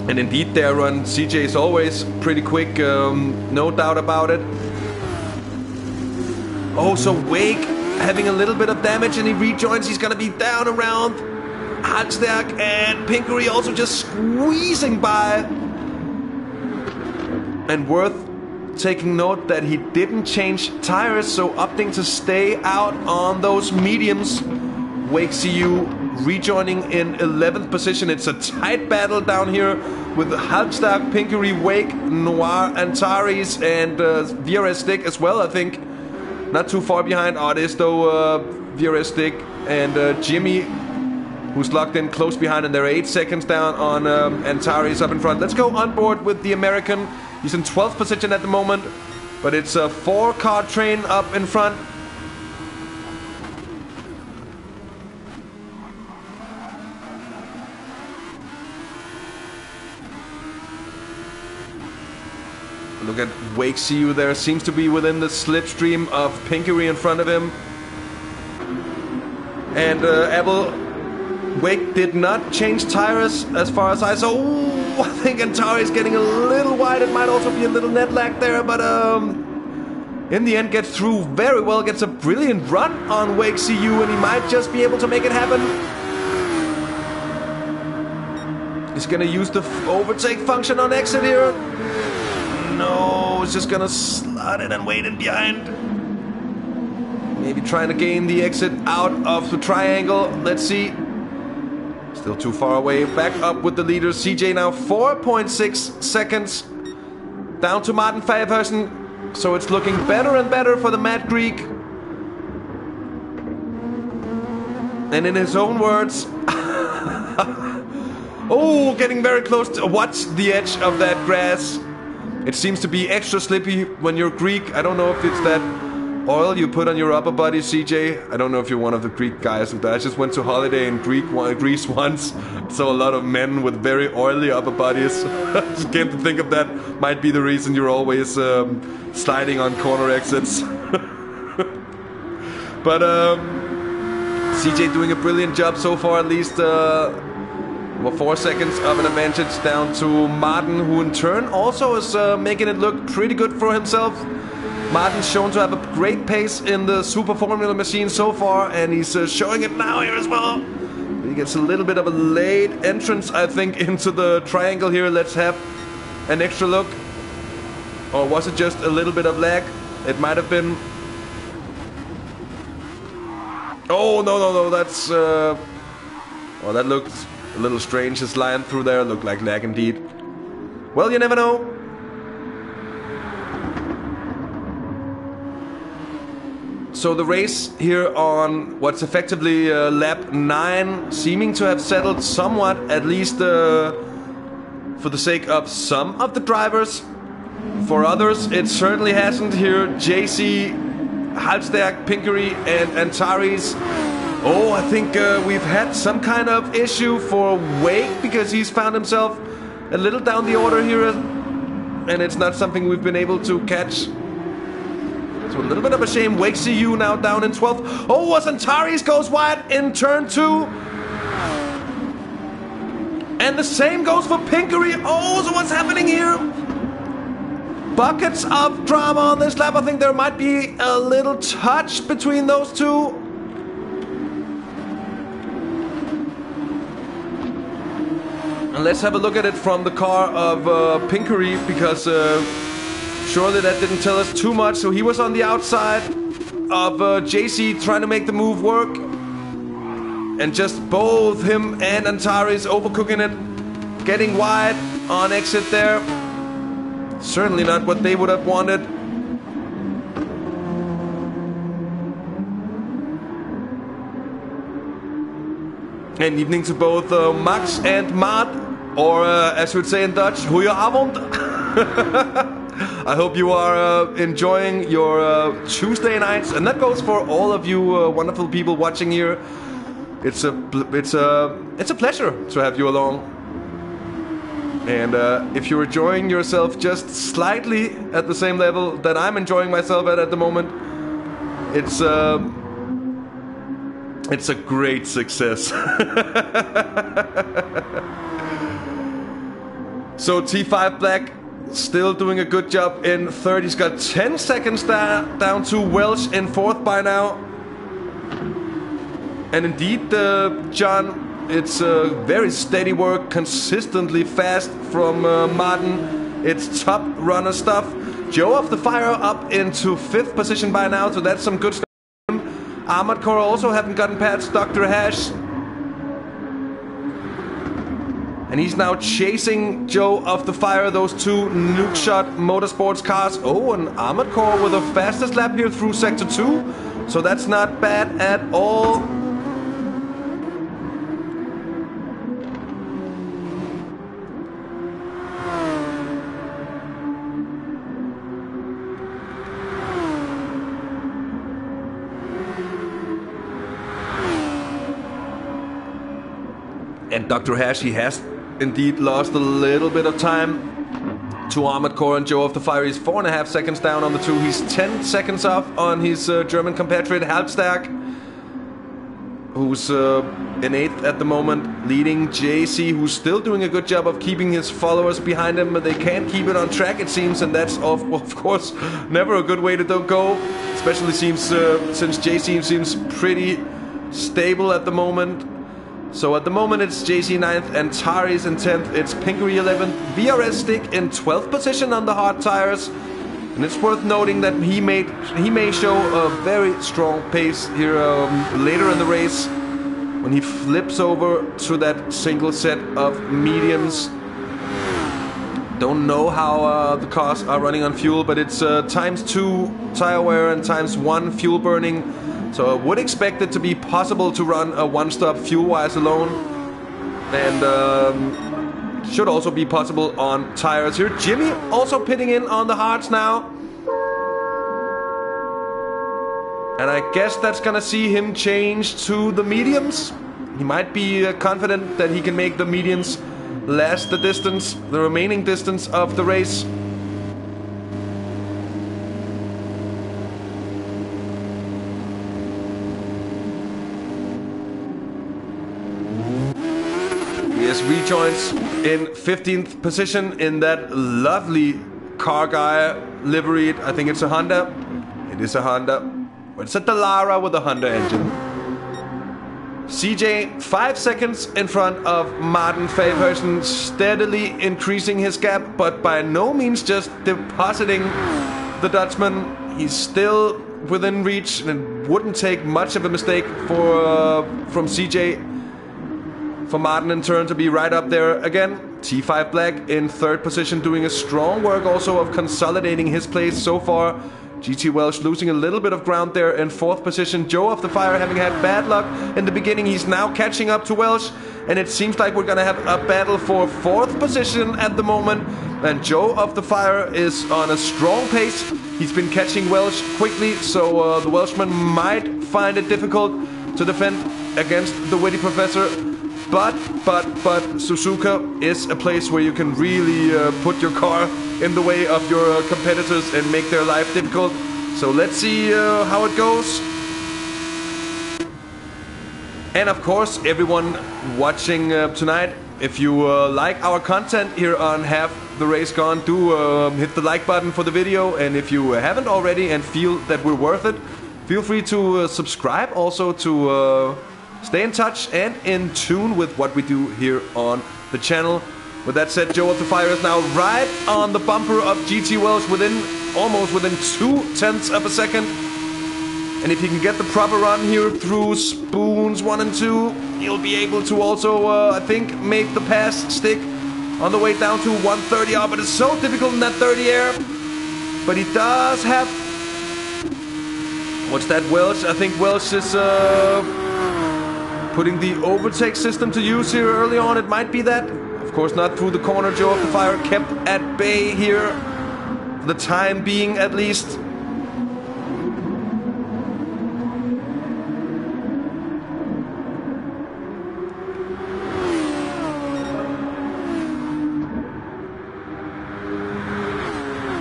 And indeed their run, CJ is always pretty quick, no doubt about it. Oh, so Wake having a little bit of damage and he rejoins. He's going to be down around Halsterk, and Pinkery also just squeezing by. And worth taking note that he didn't change tires, so opting to stay out on those mediums. Wake CU rejoining in 11th position. It's a tight battle down here with Halsterk, Pinkery, Wake, Noir, Antares, and VRS Stick as well, I think. Not too far behind. Oh, it is though VRS Stick and Jimmy, who's locked in close behind, and they're 8 seconds down on Antares up in front. Let's go on board with the American. He's in 12th position at the moment, but it's a 4-car train up in front. look at Wake CU there. Seems to be within the slipstream of Pinkery in front of him. And Wake did not change tires as far as I saw. Ooh, I think Antari's getting a little wide. It might also be a little net lag there, but in the end gets through very well. Gets a brilliant run on Wake CU, and he might just be able to make it happen. He's gonna use the overtake function on exit here. No, he's just gonna slide in and wait in behind. Maybe trying to gain the exit out of the triangle. Let's see. Still too far away. Back up with the leader. CJ now 4.6 seconds. Down to Martin Fagerpersen. So it's looking better and better for the Mad Greek. And in his own words... oh, getting very close to... Watch the edge of that grass. It seems to be extra slippy when you're Greek. I don't know if it's that oil you put on your upper body, CJ. I don't know if you're one of the Greek guys who does. I just went to holiday in Greece once. Saw a lot of men with very oily upper bodies. Just came to think of that. Might be the reason you're always sliding on corner exits. But CJ doing a brilliant job so far, at least 4 seconds of an advantage down to Martin, who in turn also is making it look pretty good for himself. Martin's shown to have a great pace in the Super Formula machine so far, and he's showing it now here as well. He gets a little bit of a late entrance, I think, into the triangle here. Let's have an extra look. Or was it just a little bit of lag? It might have been. Oh, no, that's... Oh, that looked a little strange. His line through there looked like lag indeed. Well, you never know. So the race here on what's effectively lap 9 seeming to have settled somewhat, at least for the sake of some of the drivers. For others, it certainly hasn't here. JC, Halstberg, Pinkery, and Antares. Oh, I think we've had some kind of issue for Wake because he's found himself a little down the order here, and it's not something we've been able to catch. So a little bit of a shame. Wake CU now down in 12th. Oh, Antares goes wide in turn 2. And the same goes for Pinkery. Oh, so what's happening here? Buckets of drama on this lap. I think there might be a little touch between those two. And let's have a look at it from the car of Pinkery, because surely that didn't tell us too much. So he was on the outside of JC trying to make the move work. And just both him and Antares overcooking it. Getting wide on exit there. Certainly not what they would have wanted. And evening to both Max and Mart. Or as we would say in Dutch, goedenavond. I hope you are enjoying your Tuesday nights, and that goes for all of you wonderful people watching here. It's a pleasure to have you along. And if you're enjoying yourself just slightly at the same level that I'm enjoying myself at the moment, it's a great success. So T5 Black still doing a good job in third. He's got 10 seconds down to Welsh in fourth by now. And indeed, John, it's very steady work, consistently fast from Martin. It's top runner stuff. Joe of the Fire up into 5th position by now, so that's some good stuff. Armored Core also haven't gotten past Dr. Hash. And he's now chasing Joe of the Fire, those two Nuke Shot Motorsports cars. Oh, and Armored Core with the fastest lap here through Sector 2. So that's not bad at all. And Dr. Hash, he has indeed lost a little bit of time to Armored Core and Joe of the Fire. He's 4.5 seconds down on the 2. He's 10 seconds off on his German compatriot Halbstag, who's in 8th at the moment, leading JC, who's still doing a good job of keeping his followers behind him. But they can't keep it on track, it seems, and that's of course never a good way to go. Especially since JC seems pretty stable at the moment. So at the moment it's JC 9th and Tari's in 10th. It's Pinkery 11th, VRS Stick in 12th position on the hard tires. And it's worth noting that he may show a very strong pace here later in the race when he flips over to that single set of mediums. Don't know how the cars are running on fuel, but it's ×2 tire wear and ×1 fuel burning. So I would expect it to be possible to run a one-stop fuel-wise alone. And should also be possible on tires here. Jimmy also pitting in on the hards now. And I guess that's gonna see him change to the mediums. He might be confident that he can make the mediums last the distance, the remaining distance of the race. He rejoins in 15th position in that lovely car guy liveried. I think it's a Honda. It is a Honda. It's a Dallara with a Honda engine. CJ 5 seconds in front of Martin Faversen, steadily increasing his gap, but by no means just depositing the Dutchman. He's still within reach, and it wouldn't take much of a mistake from CJ for Martin in turn to be right up there again. T5 Black in 3rd position, doing a strong work also of consolidating his place so far. GT Welsh losing a little bit of ground there in 4th position. Joe of the Fire having had bad luck in the beginning. He's now catching up to Welsh, and it seems like we're gonna have a battle for 4th position at the moment. And Joe of the Fire is on a strong pace. He's been catching Welsh quickly, so the Welshman might find it difficult to defend against the Witty Professor. But Suzuka is a place where you can really put your car in the way of your competitors and make their life difficult. So let's see how it goes. And of course, everyone watching tonight, if you like our content here on Have the Race Gone, do hit the like button for the video. And if you haven't already and feel that we're worth it, feel free to subscribe also to stay in touch and in tune with what we do here on the channel. With that said, Joe of the Fire is now right on the bumper of GT Welsh, almost within 0.2 of a second. And if he can get the proper run here through spoons 1 and 2, he'll be able to also, I think, make the pass stick on the way down to 130. Oh, but it's so difficult in that 30 air. But he does have... What's that, Welsh? I think Welsh is putting the overtake system to use here early on. It might be that. Of course, not through the corner. Joe of the Fire kept at bay here, for the time being at least.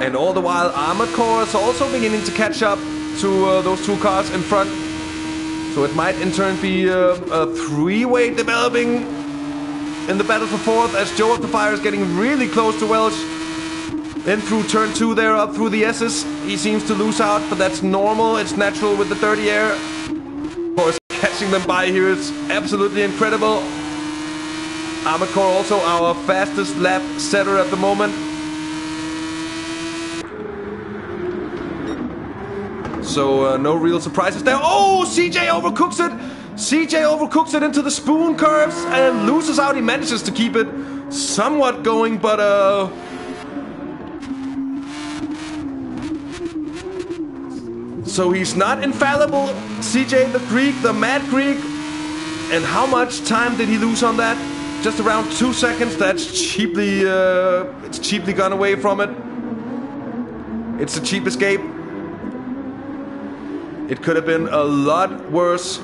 And all the while, Armored Core is also beginning to catch up to those 2 cars in front. So it might in turn be a 3-way developing in the battle for 4th, as Joe of the Fire is getting really close to Welsh. In through turn 2 there, up through the S's. He seems to lose out, but that's normal. It's natural with the 30 air. Of course, catching them by here is absolutely incredible. Armored Core also our fastest lap setter at the moment. So no real surprises there. Oh, CJ overcooks it. CJ overcooks it into the spoon curves and loses out. He manages to keep it somewhat going, but so he's not infallible. CJ the Greek, the Mad Greek. And how much time did he lose on that? Just around 2 seconds. That's cheaply it's cheaply gone away from it. It's a cheap escape. It could have been a lot worse.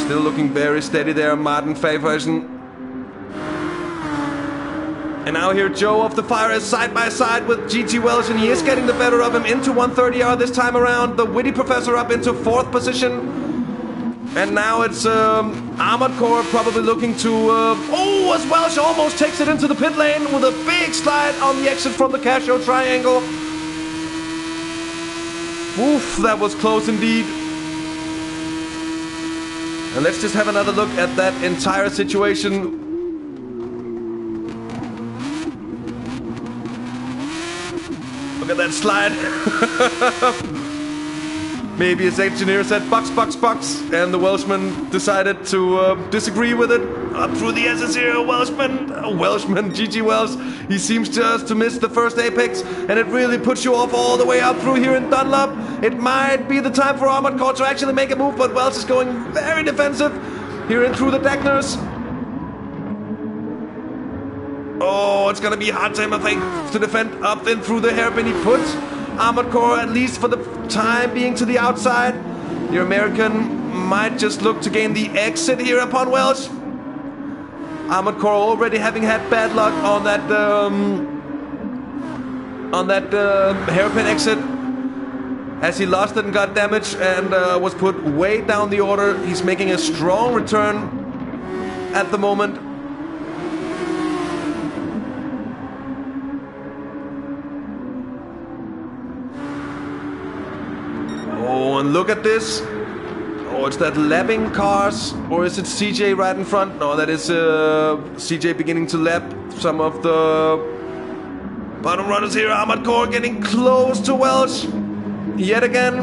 Still looking very steady there, Martin Faversen. And now here Joe of the Fire is side by side with GT Welsh, and he is getting the better of him into 130R this time around. The Witty Professor up into 4th position. And now it's Armored Core probably looking to... as Welsh almost takes it into the pit lane with a big slide on the exit from the Casio triangle. Oof, that was close indeed. And let's just have another look at that entire situation. Look at that slide. Maybe his engineer said box, box, box, and the Welshman decided to disagree with it. Up through the SS0, Welshman, GG Welsh. He seems just to miss the first apex, and it really puts you off all the way up through here in Dunlop. It might be the time for Armored Core to actually make a move, but Welsh is going very defensive here in through the Deckners. Oh, it's gonna be hard to him, I think, to defend up in through the hairpin. He puts Armored Core, at least for the time being, to the outside. The American might just look to gain the exit here upon Welsh. Armored Core already having had bad luck on that hairpin exit, as he lost it and got damaged and was put way down the order. He's making a strong return at the moment. Oh, and look at this. Oh, it's that lapping cars, or is it CJ right in front? No, that is CJ beginning to lap some of the bottom runners here. Armored Core getting close to Welsh yet again.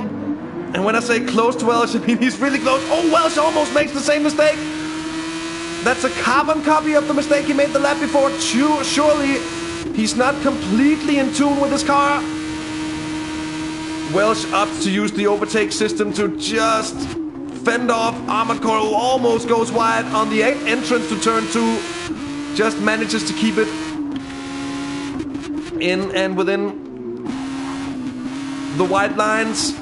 And when I say close to Welsh, I mean he's really close. Oh, Welsh almost makes the same mistake. That's a carbon copy of the mistake he made the lap before. Surely he's not completely in tune with his car. Welsh opts to use the overtake system to just fend off Armored Core, who almost goes wide on the entrance to turn 2. Just manages to keep it in and within the white lines.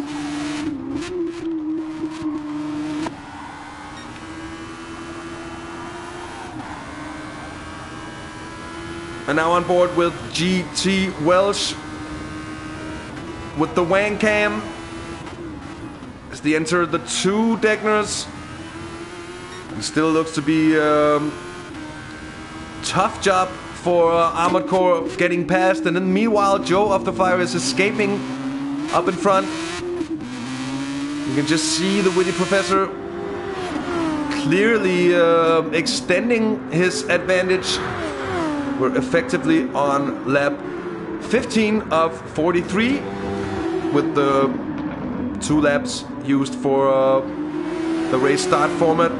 And now on board with GT Welsh with the Wang Cam as they enter the 2 Deckners. It still looks to be a tough job for Armored Core getting past, and then meanwhile Joe of the Fire is escaping up in front. You can just see the Witty Professor clearly extending his advantage. We're effectively on lap 15 of 43 with the 2 laps used for the race start format.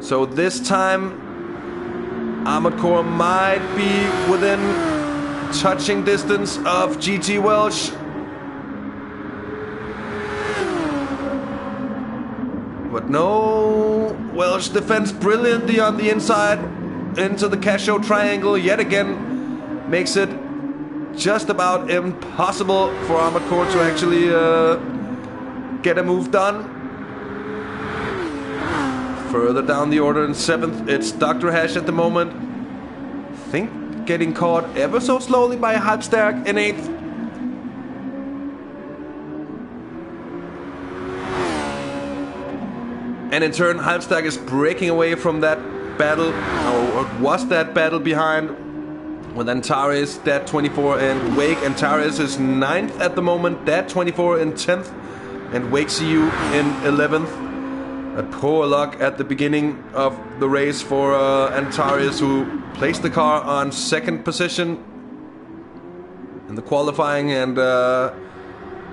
So this time Armored Core might be within touching distance of GT Welsh. But no, Welsh defends brilliantly on the inside into the Casio triangle yet again. Makes it just about impossible for Armored Core to actually get a move done. Further down the order in 7th, it's Dr. Hash at the moment. I think getting caught ever so slowly by Halbstärk in 8th. And in turn, Halbstärk is breaking away from that battle, or was that battle behind, with Antares, Dad 24 and Wake. Antares is 9th at the moment, Dad 24 in 10th, and Wake CU in 11th. A poor luck at the beginning of the race for Antares, who placed the car on 2nd position in the qualifying and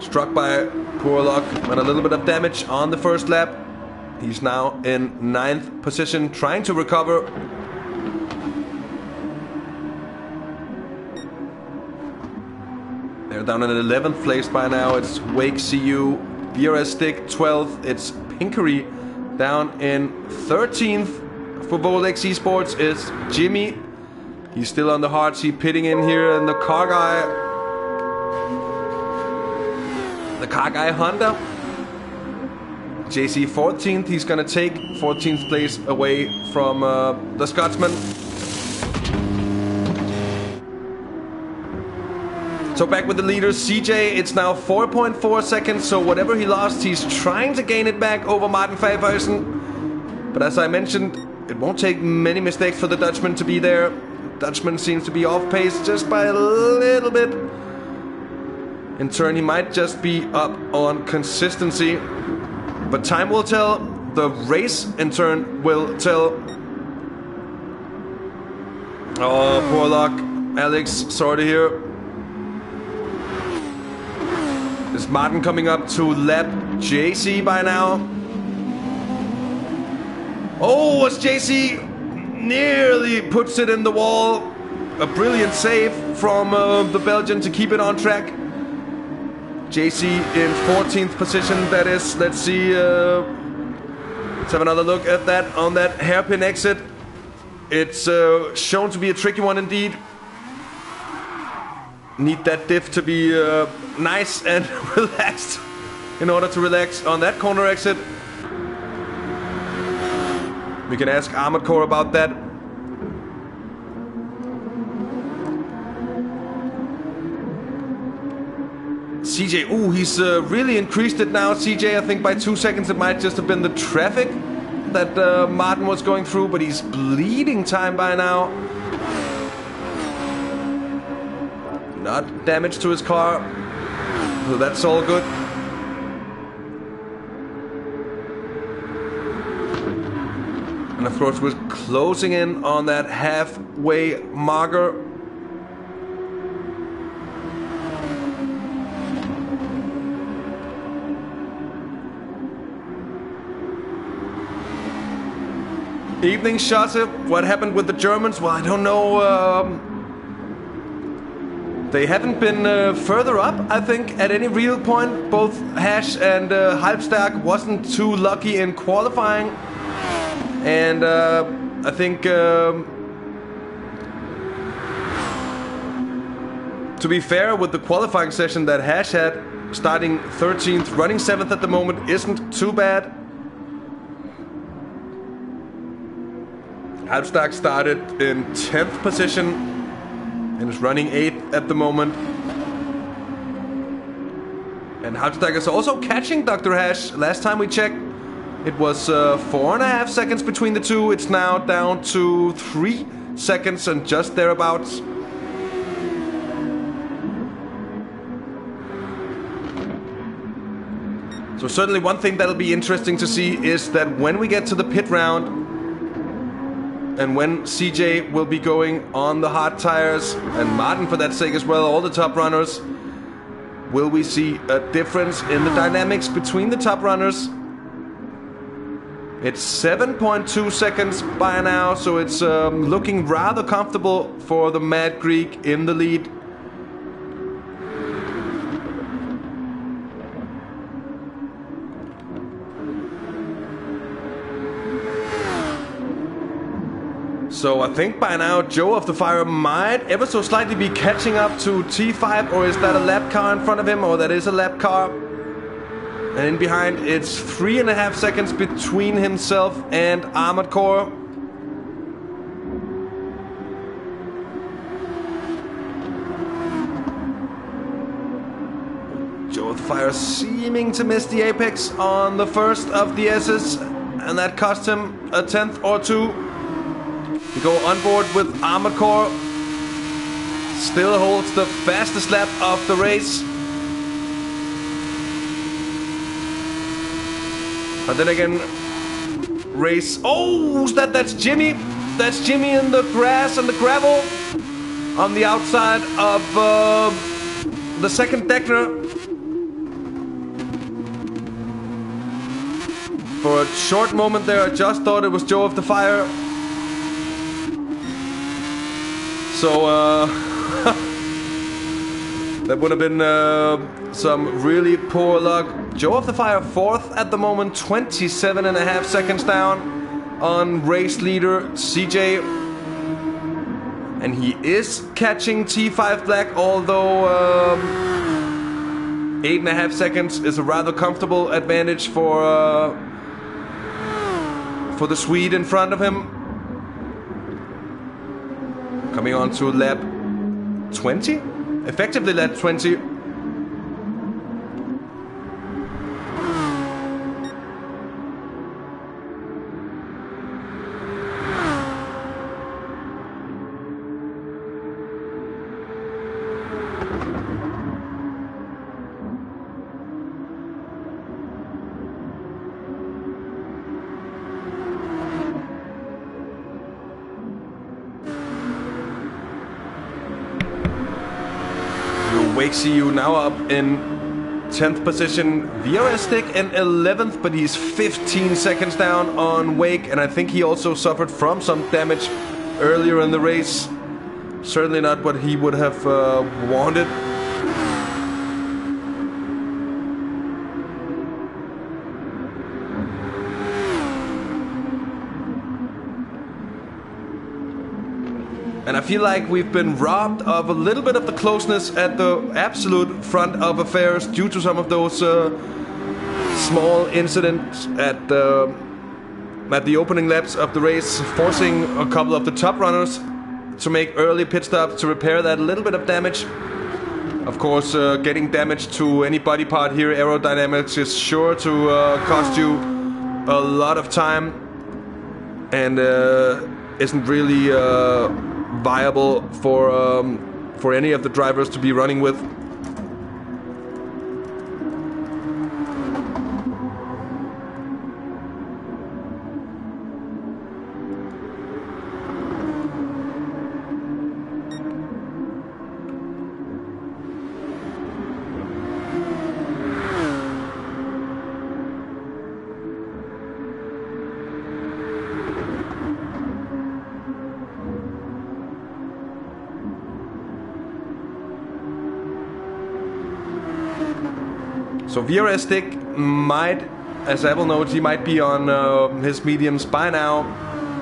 struck by poor luck and a little bit of damage on the first lap. He's now in 9th position, trying to recover. They're down in 11th place by now. It's Wake CU, BRS Stick 12th. It's Pinkery down in 13th. For Volex Esports is Jimmy. He's still on the hard seat, pitting in here, and the car guy Honda JC 14th. He's gonna take 14th place away from the Scotsman. So back with the leader, CJ. It's now 4.4 seconds, so whatever he lost, he's trying to gain it back over Martin Fairhuysen. But as I mentioned, it won't take many mistakes for the Dutchman to be there. Dutchman seems to be off pace just by a little bit. In turn, he might just be up on consistency. But time will tell. The race, in turn, will tell. Oh, poor luck. Alex, sorry to hear. Is Martin coming up to lap JC by now? Oh, as JC nearly puts it in the wall. A brilliant save from the Belgian to keep it on track. JC in 14th position, that is. Let's see. Let's have another look at that on that hairpin exit. It's shown to be a tricky one indeed. Need that diff to be nice and relaxed in order to relax on that corner exit. We can ask Armored Core about that. CJ, ooh, he's really increased it now. CJ, I think by 2 seconds. It might just have been the traffic that Martin was going through, but he's bleeding time by now. Not damage to his car, so that's all good. And of course we're closing in on that halfway marker. Evening shots. What happened with the Germans? Well, I don't know. They haven't been further up, I think, at any real point. Both Hash and Halbstark wasn't too lucky in qualifying. And I think, to be fair, with the qualifying session that Hash had, starting 13th, running 7th at the moment, isn't too bad. Halbstark started in 10th position and is running 8th at the moment. And Halbstark is also catching Dr. Hash. Last time we checked, it was 4.5 seconds between the two. It's now down to 3 seconds and just thereabouts. So certainly one thing that'll be interesting to see is that when we get to the pit round, and when CJ will be going on the hard tires, and Martin for that sake as well, all the top runners, will we see a difference in the dynamics between the top runners? It's 7.2 seconds by now, so it's looking rather comfortable for the Mad Greek in the lead. So I think by now Joe of the Fire might ever so slightly be catching up to T5, or is that a lap car in front of him? Or that is a lap car. And in behind, it's 3.5 seconds between himself and Armored Core. Joe of the Fire seeming to miss the apex on the first of the S's, and that cost him a 10th or 2. We go on board with Armored Core. Still holds the fastest lap of the race. But then again, race. Oh, that's Jimmy. That's Jimmy in the grass and the gravel on the outside of the second Deckner. For a short moment there, I just thought it was Joe of the Fire. So, that would have been some really poor luck. Joe of the Fire 4th at the moment, 27.5 seconds down on race leader CJ. And he is catching T5 Black, although 8.5 seconds is a rather comfortable advantage for the Swede in front of him. Coming on to lap 20? Effectively lap 20. WakeCU now up in 10th position. DirtenDK in 11th, but he's 15 seconds down on Wake, and I think he also suffered from some damage earlier in the race. Certainly not what he would have wanted. And I feel like we've been robbed of a little bit of the closeness at the absolute front of affairs due to some of those small incidents at the opening laps of the race, forcing a couple of the top runners to make early pit stops to repair that little bit of damage. Of course, getting damage to any body part here, aerodynamics, is sure to cost you a lot of time and isn't really viable for any of the drivers to be running with. So DirtenDK might, as Apple notes, he might be on his mediums by now,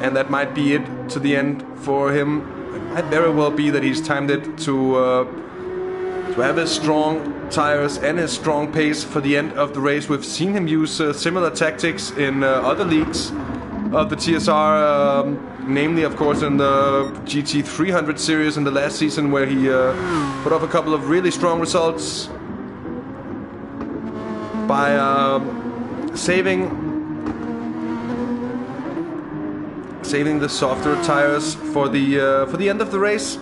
and that might be it to the end for him. It might very well be that he's timed it to have his strong tires and his strong pace for the end of the race. We've seen him use similar tactics in other leagues of the TSR, namely, of course, in the GT300 series in the last season, where he put off a couple of really strong results by saving the softer tires for the end of the race.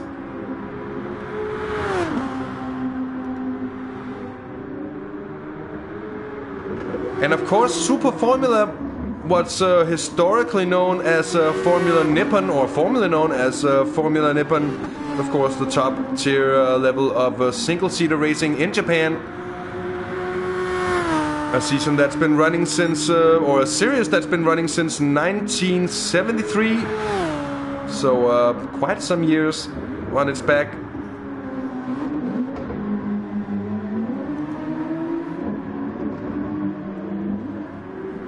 And of course, Super Formula, what's historically known as Formula Nippon, or formerly known as Formula Nippon, of course the top tier level of single-seater racing in Japan. A season that's been running since, or a series that's been running since 1973. So quite some years on its back.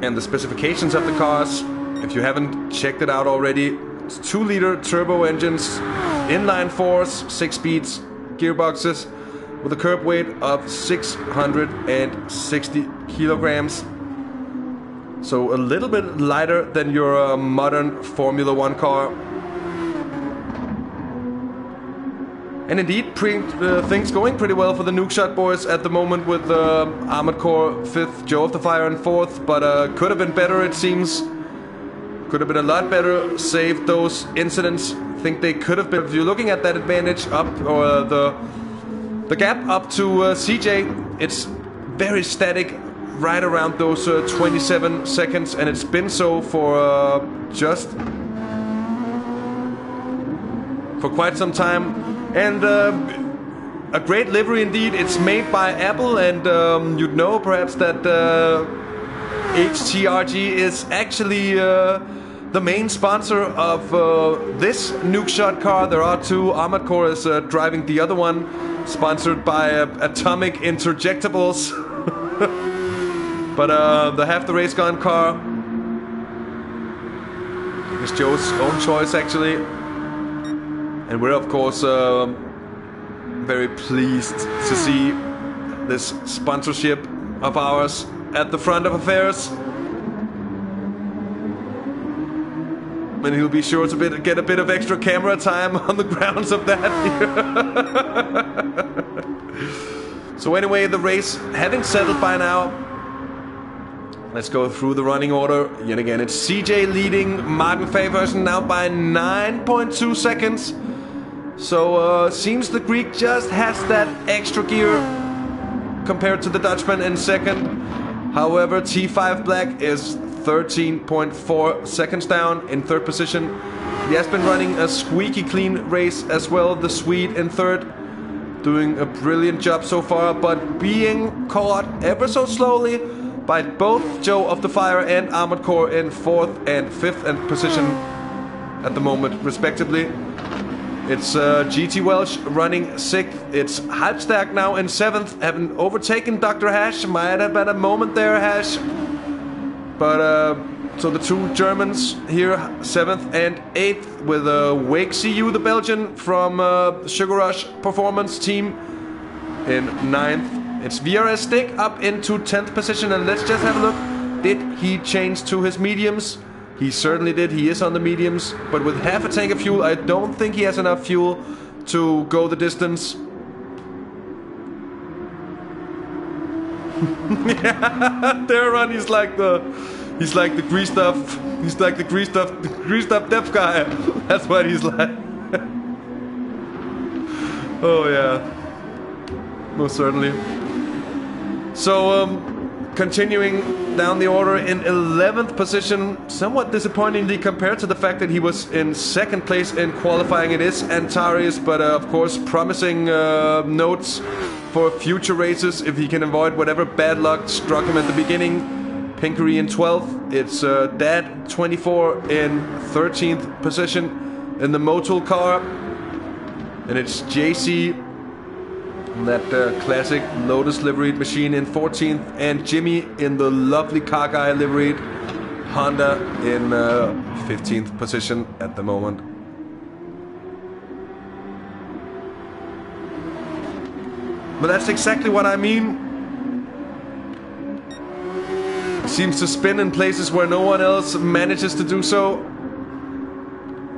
And the specifications of the cars, if you haven't checked it out already, it's 2-liter turbo engines, inline fours, 6 speeds, gearboxes, with a curb weight of 660 kilograms. So a little bit lighter than your modern Formula 1 car. And indeed, things going pretty well for the Nukeshot boys at the moment, with Armored Core 5th, Joe of the Fire in 4th, but could have been better, it seems. Could have been a lot better, saved those incidents. I think they could have been. If you're looking at that advantage up, or the gap up to CJ, it's very static, right around those 27 seconds, and it's been so for quite some time. And a great livery indeed. It's made by Apple, and you'd know perhaps that HTRG is actually the main sponsor of this Nukeshot car. There are two. Armored Core is driving the other one, sponsored by Atomic Interjectables. But the Half the Race Gone car is Joe's own choice, actually. And we're, of course, very pleased to see this sponsorship of ours at the front of affairs. And he'll be sure to get a bit of extra camera time on the grounds of that. So anyway, the race having settled by now, let's go through the running order. Yet again, it's CJ leading Martin Faversen now by 9.2 seconds. So seems the Greek just has that extra gear compared to the Dutchman in second. However, T5 Black is 13.4 seconds down in third position. He has been running a squeaky clean race as well, the Swede in third. Doing a brilliant job so far, but being caught ever so slowly by both Joe of the Fire and Armored Core in fourth and fifth position at the moment, respectively. It's GT Welsh running sixth. It's Halbstack now in seventh, having overtaken Dr. Hash. Might have been a moment there, Hash. But so the two Germans here, seventh and eighth, with Wake CU, the Belgian from Sugar Rush Performance Team, in ninth. It's VRS Stick up into 10th position, and let's just have a look. Did he change to his mediums? He certainly did. He is on the mediums, but with half a tank of fuel, I don't think he has enough fuel to go the distance. Yeah, there on, he's like the greased up deaf guy. That's what he's like. Oh yeah, most certainly. So continuing down the order in 11th position, somewhat disappointingly compared to the fact that he was in second place in qualifying. It is Antares, but of course promising notes for future races if he can avoid whatever bad luck struck him at the beginning. Pinkery in 12th. It's Dad 24 in 13th position in the Motul car. And it's JC, that classic Lotus liveried machine, in 14th. And Jimmy in the lovely car guy liveried Honda in 15th position at the moment. But that's exactly what I mean. Seems to spin in places where no one else manages to do so.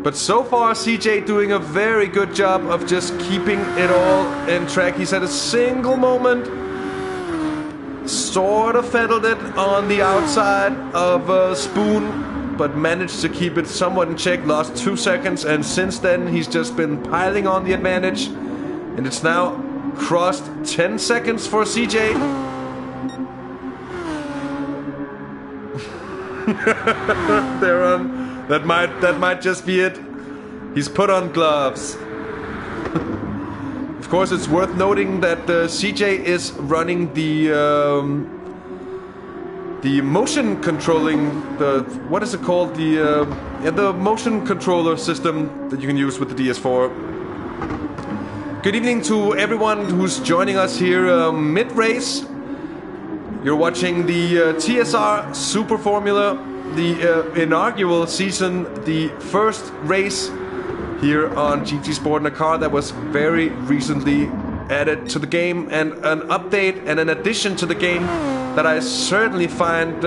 But so far, CJ doing a very good job of just keeping it all in track. He's had a single moment, sort of fiddled it on the outside of Spoon, but managed to keep it somewhat in check. Lost 2 seconds, and since then he's just been piling on the advantage. And it's now crossed 10 seconds for CJ. They're on. That might just be it. He's put on gloves. Of course, it's worth noting that CJ is running the motion controlling, what is it called? The motion controller system that you can use with the DS4. Good evening to everyone who's joining us here mid-race. You're watching the TSR Super Formula, the inaugural season, the first race here on GT Sport, in a car that was very recently added to the game, and an update and an addition to the game that I certainly find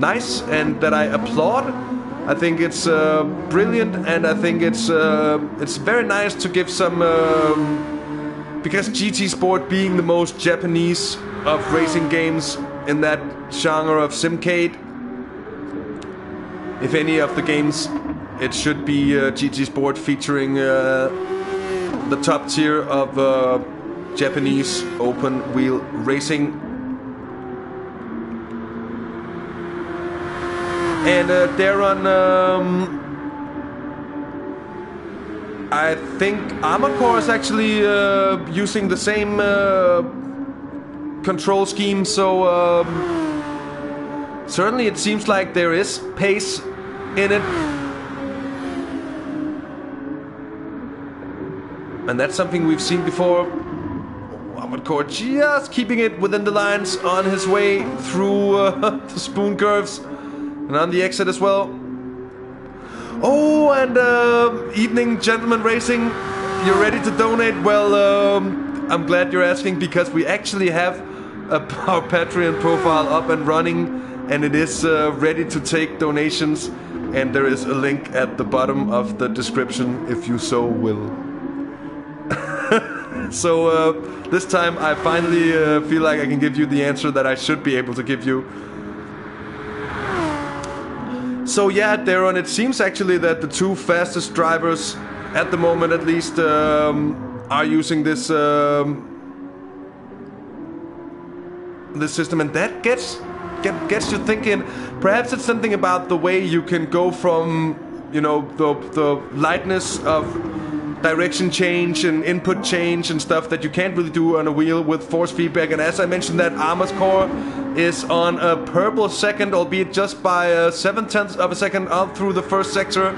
nice and that I applaud. I think it's brilliant, and I think it's very nice to give some because GT Sport being the most Japanese of racing games in that genre of simcade, if any of the games, it should be GT Sport featuring the top tier of Japanese open wheel racing. And Darren, I think Armored Core is actually using the same control scheme, so certainly it seems like there is pace in it. And that's something we've seen before. Armored Core just keeping it within the lines on his way through the spoon curves and on the exit as well. Oh, and evening, Gentleman Racing. You're ready to donate? Well, I'm glad you're asking, because we actually have our Patreon profile up and running, and it is ready to take donations, and there is a link at the bottom of the description if you so will. So this time I finally feel like I can give you the answer that I should be able to give you. So yeah, Darren, it seems actually that the two fastest drivers, at the moment at least, are using this this system, and that gets you thinking. Perhaps it's something about the way you can go from, you know, the lightness of direction change and input change and stuff that you can't really do on a wheel with force feedback. And as I mentioned, that Armor's Core is on a purple second, albeit just by 7/10 of a second out through the first sector.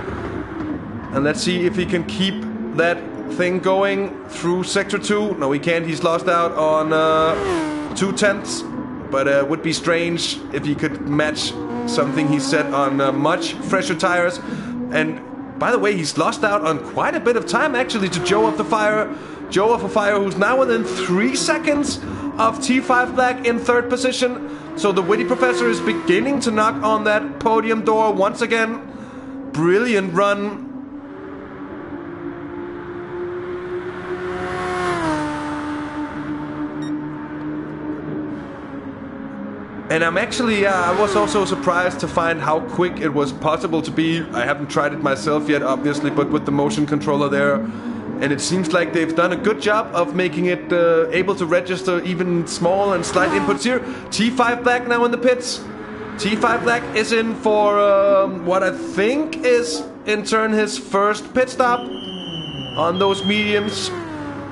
And let's see if he can keep that thing going through sector 2. No, he can't. He's lost out on 2/10, but it would be strange if he could match something he set on much fresher tires. And by the way, he's lost out on quite a bit of time actually to Joe of the Fire. Joe of the Fire, who's now within 3 seconds of T5 Black in third position. So the Witty Professor is beginning to knock on that podium door once again. Brilliant run. And I'm actually, I was also surprised to find how quick it was possible to be. I haven't tried it myself yet, obviously, but with the motion controller there. And it seems like they've done a good job of making it able to register even small and slight inputs here. T5 Black now in the pits. T5 Black is in for what I think is, in turn, his first pit stop on those mediums.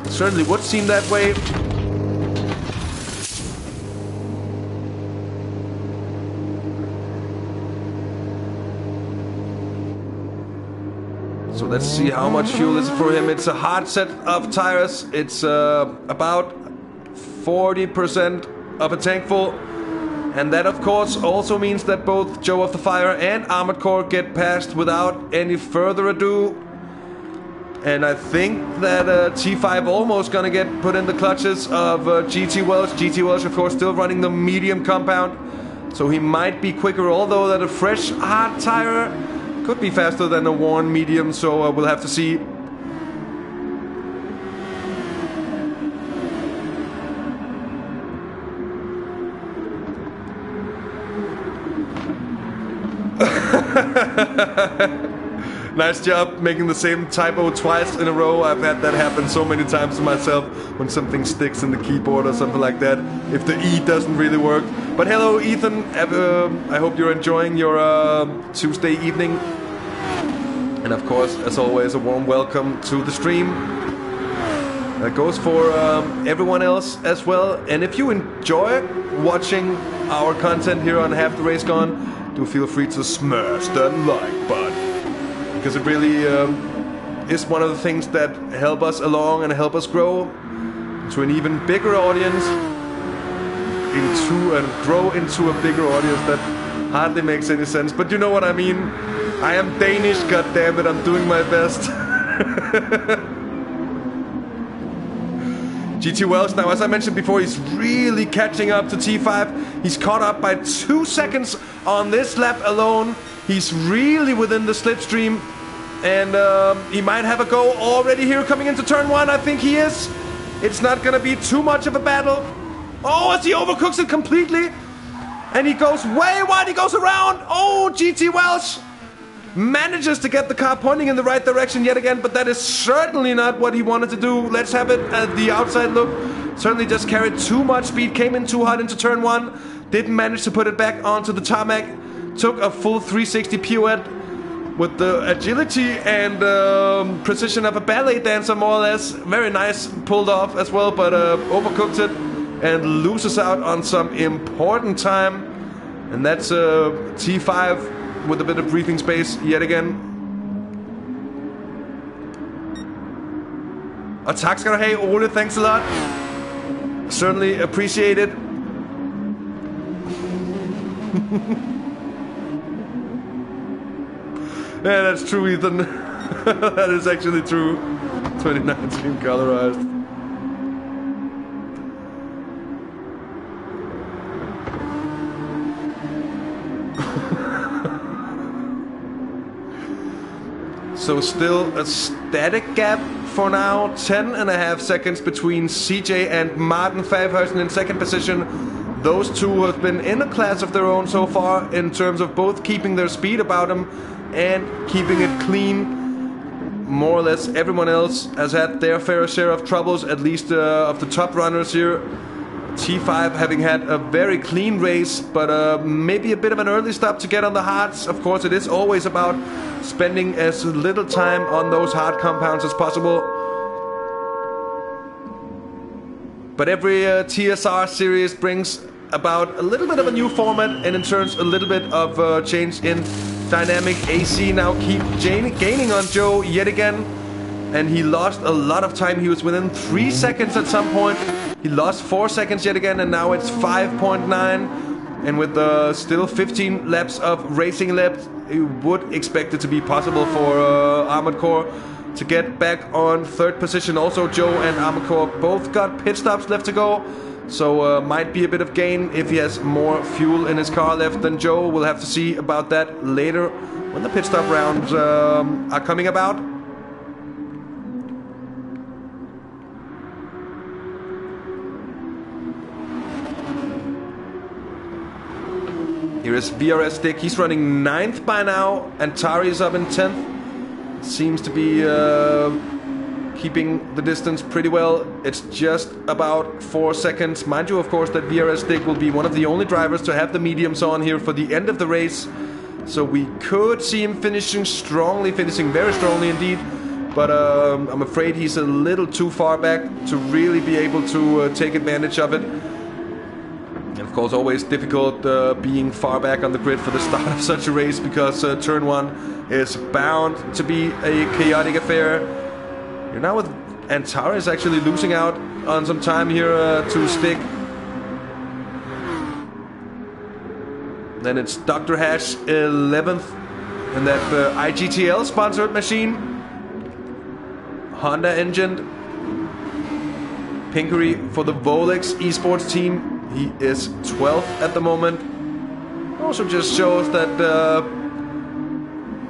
Certainly would seem that way. So let's see how much fuel is for him. It's a hard set of tires. It's about 40% of a tank full. And that, of course, also means that both Joe of the Fire and Armored Core get past without any further ado. And I think that T5 almost gonna get put in the clutches of GT Welsh. GT Welsh, of course, still running the medium compound. So he might be quicker, although that a fresh hard tire could be faster than a worn medium, so we'll have to see. Nice job making the same typo twice in a row. I've had that happen so many times to myself when something sticks in the keyboard or something like that, if the E doesn't really work. But hello, Ethan. I hope you're enjoying your Tuesday evening. And of course, as always, a warm welcome to the stream. That goes for everyone else as well. And if you enjoy watching our content here on Half the Race Gone, do feel free to smash that like button. Because it really is one of the things that help us along and help us grow to an even bigger audience, and grow into a bigger audience. That hardly makes any sense, but you know what I mean. I am Danish, goddammit, I'm doing my best. GT Welsh now, as I mentioned before, he's really catching up to T5. He's caught up by 2 seconds on this lap alone. He's really within the slipstream. And he might have a go already here coming into turn 1. I think he is. It's not going to be too much of a battle. Oh, as he overcooks it completely. And he goes way wide. He goes around. Oh, GT Welsh manages to get the car pointing in the right direction yet again, but that is certainly not what he wanted to do. Let's have it at the outside look. Certainly just carried too much speed, came in too hot into turn 1, didn't manage to put it back onto the tarmac, took a full 360 pirouette with the agility and precision of a ballet dancer, more or less. Very nice, pulled off as well, but overcooked it and loses out on some important time. And that's T5 with a bit of breathing space yet again. Og tak skal du have, Ole. Thanks a lot. Certainly appreciate it. Yeah, that's true, Ethan. That is actually true. 2019 colorized. So still a static gap for now. 10.5 seconds between CJ and Martin Favhausen in second position. Those two have been in a class of their own so far in terms of both keeping their speed about them and keeping it clean. More or less everyone else has had their fair share of troubles, at least of the top runners here. T5 having had a very clean race, but maybe a bit of an early stop to get on the hards. Of course, it is always about spending as little time on those hard compounds as possible. But every TSR series brings about a little bit of a new format, and in turns a little bit of change in dynamic. AC now keep gaining on Joe yet again, and he lost a lot of time. He was within 3 seconds at some point. He lost 4 seconds yet again, and now it's 5.9. And with still 15 laps of racing left, you would expect it to be possible for Armored Core to get back on third position. Also, Joe and Armored Core both got pit stops left to go. So might be a bit of gain if he has more fuel in his car left than Joe. We'll have to see about that later when the pit stop rounds are coming about. Here is DirtenDK. He's running 9th by now, and Tari is up in 10th. Seems to be keeping the distance pretty well. It's just about 4 seconds. Mind you, of course, that DirtenDK will be one of the only drivers to have the mediums on here for the end of the race. So we could see him finishing very strongly indeed. But I'm afraid he's a little too far back to really be able to take advantage of it. And of course, always difficult being far back on the grid for the start of such a race, because turn 1 is bound to be a chaotic affair. You're now with Antara is actually losing out on some time here to Stick. Then it's Dr. Hash 11th in that IGTL sponsored machine. Honda engined. Pinkery for the Volex esports team. He is 12th at the moment. Also just shows that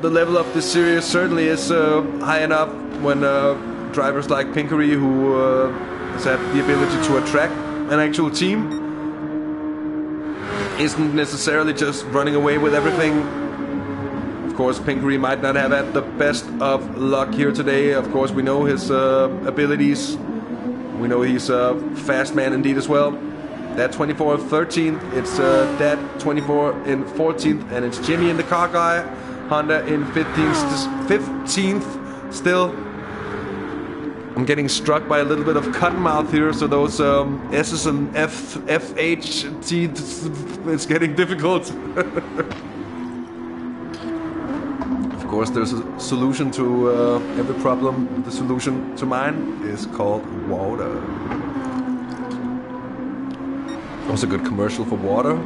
the level of this series certainly is high enough when drivers like Pinkery, who has had the ability to attract an actual team, isn't necessarily just running away with everything. Of course, Pinkery might not have had the best of luck here today. Of course, we know his abilities. We know he's a fast man indeed as well. That 24 13th, it's Dad 24 in 14th, and it's Jimmy in the car guy, Honda in 15th still. I'm getting struck by a little bit of cottonmouth here, so those S's and FH, T, it's getting difficult. Of course, there's a solution to every problem. The solution to mine is called water. Also a good commercial for water.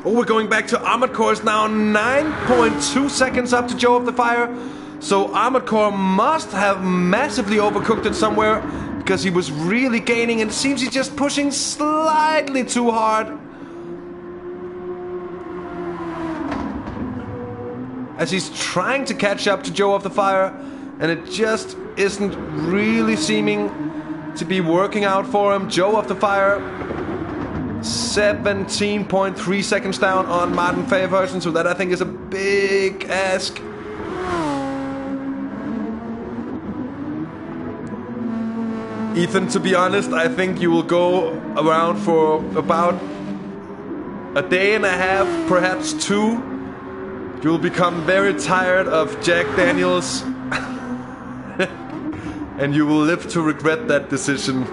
Oh, we're going back to Armored Core now. 9.2 seconds up to Joe of the Fire. So Armored Core must have massively overcooked it somewhere, because he was really gaining, and it seems he's just pushing slightly too hard. As he's trying to catch up to Joe of the Fire, and it just isn't really seeming to be working out for him. Joe of the Fire, 17.3 seconds down on Martin Favhausen, so that I think is a big ask. Ethan, to be honest, I think you will go around for about a day and a half, perhaps 2. You'll become very tired of Jack Daniels. And you will live to regret that decision.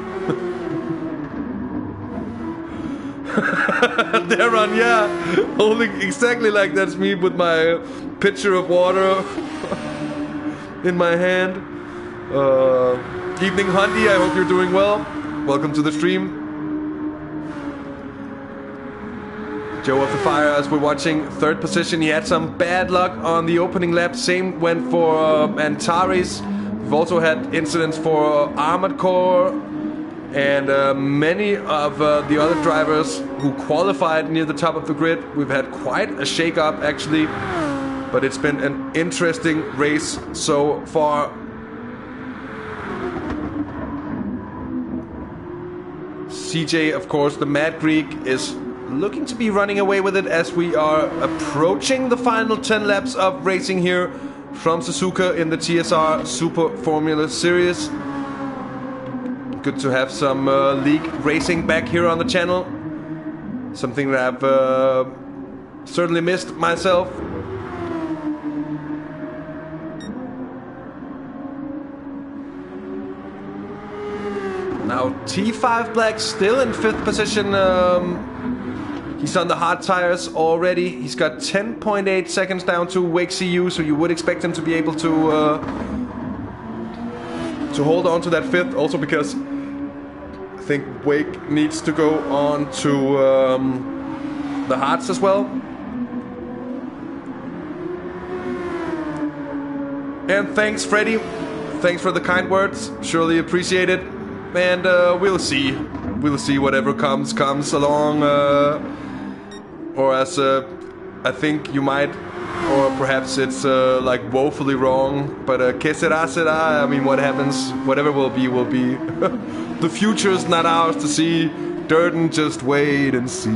Darren, yeah, holding exactly like that's me with my pitcher of water in my hand. Evening, Hunty, I hope you're doing well. Welcome to the stream. Joe of the Fire, as we're watching, 3rd position. He had some bad luck on the opening lap. Same went for Antares. We've also had incidents for Armored Core, and many of the other drivers who qualified near the top of the grid. We've had quite a shake-up, actually. But it's been an interesting race so far. CJ, of course, the Mad Greek, is looking to be running away with it as we are approaching the final 10 laps of racing here from Suzuka in the TSR Super Formula Series. Good to have some league racing back here on the channel. Something that I've certainly missed myself. Now T5 Black still in 5th position. He's on the hard tires already. He's got 10.8 seconds down to Wake CU, so you would expect him to be able to hold on to that 5th. Also because I think Wake needs to go on to the hards as well. And thanks, Freddy. Thanks for the kind words. Surely appreciate it. And we'll see. We'll see whatever comes along. Or as I think you might, or perhaps it's like woefully wrong. But que sera, sera. I mean, what happens, whatever will be, will be. The future's not ours to see. Dirten, just wait and see.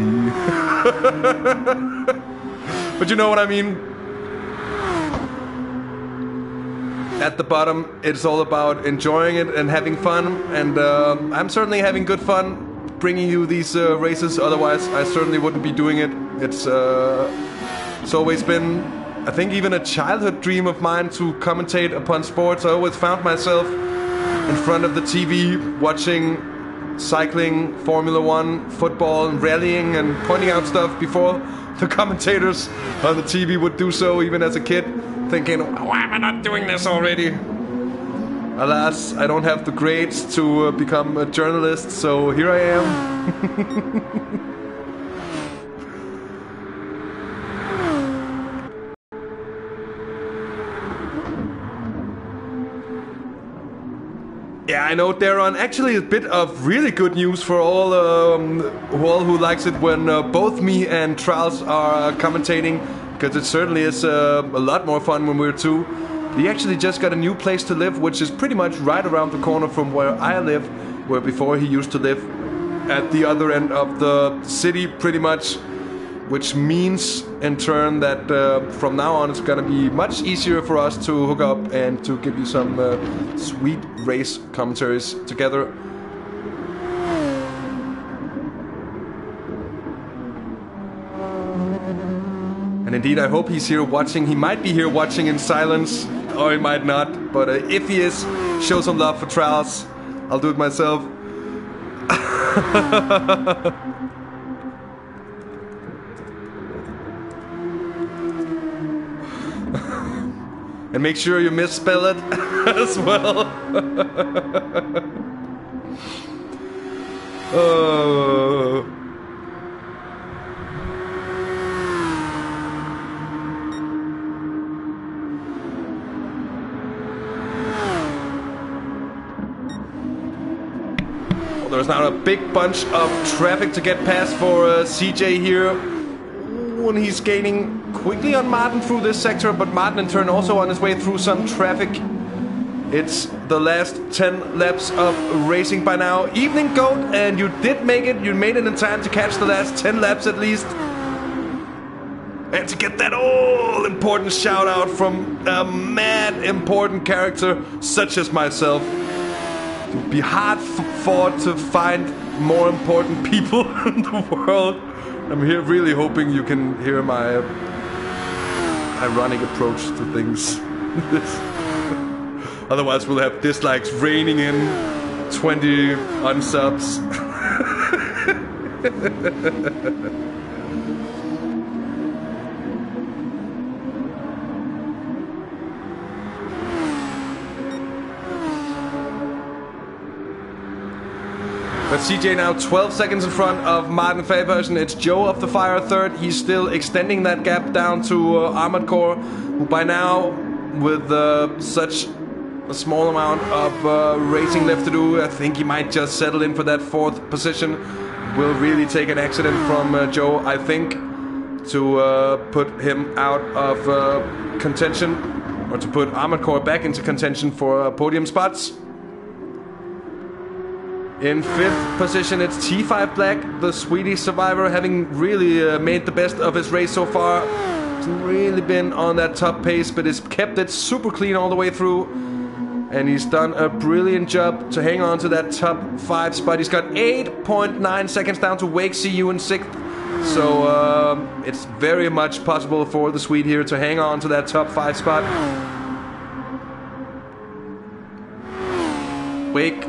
But you know what I mean. At the bottom, it's all about enjoying it and having fun, and I'm certainly having good fun bringing you these races. Otherwise, I certainly wouldn't be doing it. It's always been, I think, even a childhood dream of mine to commentate upon sports. I always found myself in front of the TV watching cycling, Formula 1, football, and rallying, and pointing out stuff before the commentators on the TV would do so, even as a kid. Thinking, why am I not doing this already? Alas, I don't have the grades to become a journalist, so here I am. Yeah, I know, Darren. Actually, a bit of really good news for all who likes it when both me and Charles are commentating. Because it certainly is a lot more fun when we're two. He actually just got a new place to live, which is pretty much right around the corner from where I live, where before he used to live at the other end of the city, pretty much. Which means, in turn, that from now on it's gonna be much easier for us to hook up and to give you some sweet race commentaries together. And indeed, I hope he's here watching. He might be here watching in silence, or he might not. But if he is, show some love for Trials. I'll do it myself. And make sure you misspell it as well. Oh. There's now a big bunch of traffic to get past for CJ here. When he's gaining quickly on Martin through this sector, but Martin in turn also on his way through some traffic. It's the last 10 laps of racing by now. Evening Goat, and you did make it. You made it in time to catch the last 10 laps at least. And to get that all-important shout out from a mad important character such as myself. It would be hard fought to find more important people in the world. I'm here really hoping you can hear my ironic approach to things. Otherwise we'll have dislikes raining in, 20 unsubs. But CJ now 12 seconds in front of Martin Fabersen. It's Joe of the Fire third. He's still extending that gap down to Armored Core, who by now, with such a small amount of racing left to do, I think he might just settle in for that 4th position. Will really take an accident from Joe, I think, to put him out of contention, or to put Armored Core back into contention for podium spots. In 5th position, it's T5 Black, the Swedish survivor, having really made the best of his race so far. Hasn't really been on that top pace, but has kept it super clean all the way through. And he's done a brilliant job to hang on to that top 5 spot. He's got 8.9 seconds down to Wake CU in 6th. So it's very much possible for the Swede here to hang on to that top 5 spot. Wake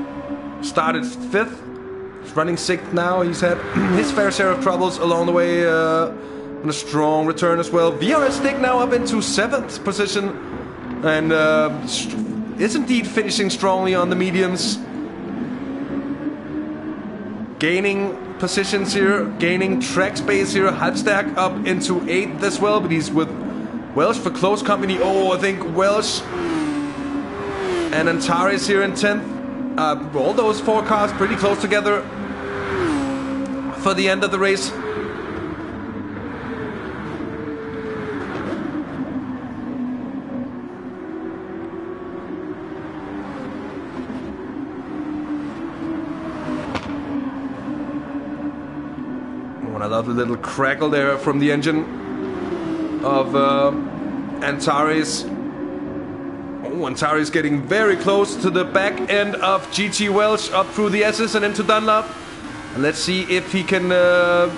started 5th. He's running 6th now. He's had his fair share of troubles along the way. And a strong return as well. VRS Stick now up into 7th position. And is indeed finishing strongly on the mediums. Gaining positions here. Gaining track space here. Halbstack up into 8th as well. But he's with Welsh for close company. Oh, I think Welsh and Antares here in 10th. All those 4 cars pretty close together for the end of the race. Oh, and I love the little crackle there from the engine of Antares. Oh, Antares getting very close to the back end of GT Welsh, up through the S's and into Dunlop. And let's see if he can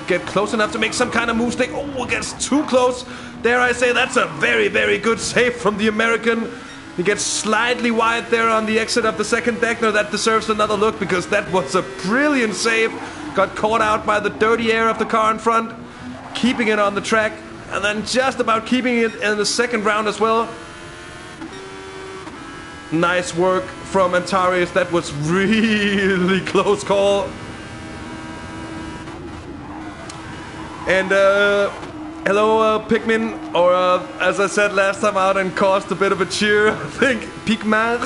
get close enough to make some kind of move stick. Oh, gets too close. Dare I say, that's a very, very good save from the American. He gets slightly wide there on the exit of the second Deckner. That deserves another look because that was a brilliant save. Got caught out by the dirty air of the car in front, keeping it on the track, and then just about keeping it in the second round as well. Nice work from Antares. That was really close call. And hello Pikmin, or as I said last time out and caused a bit of a cheer, I think Pikmin.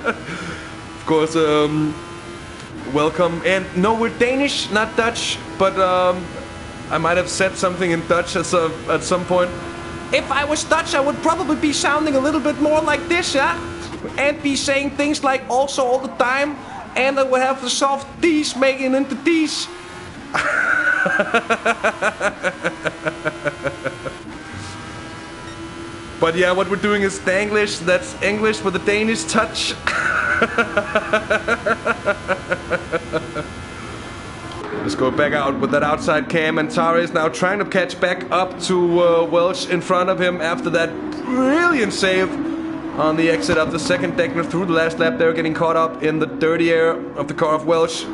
Of course, welcome. And no, we're Danish, not Dutch, but I might have said something in Dutch at some point. If I was Dutch, I would probably be sounding a little bit more like this, yeah? And be saying things like also all the time, and I would have the soft D's making into D's. But yeah, what we're doing is Danglish. That's English with a Danish touch. Let's go back out with that outside cam. Antares now trying to catch back up to Welsh in front of him after that brilliant save on the exit of the second Deckner through the last lap there, getting caught up in the dirty air of the car of Welsh.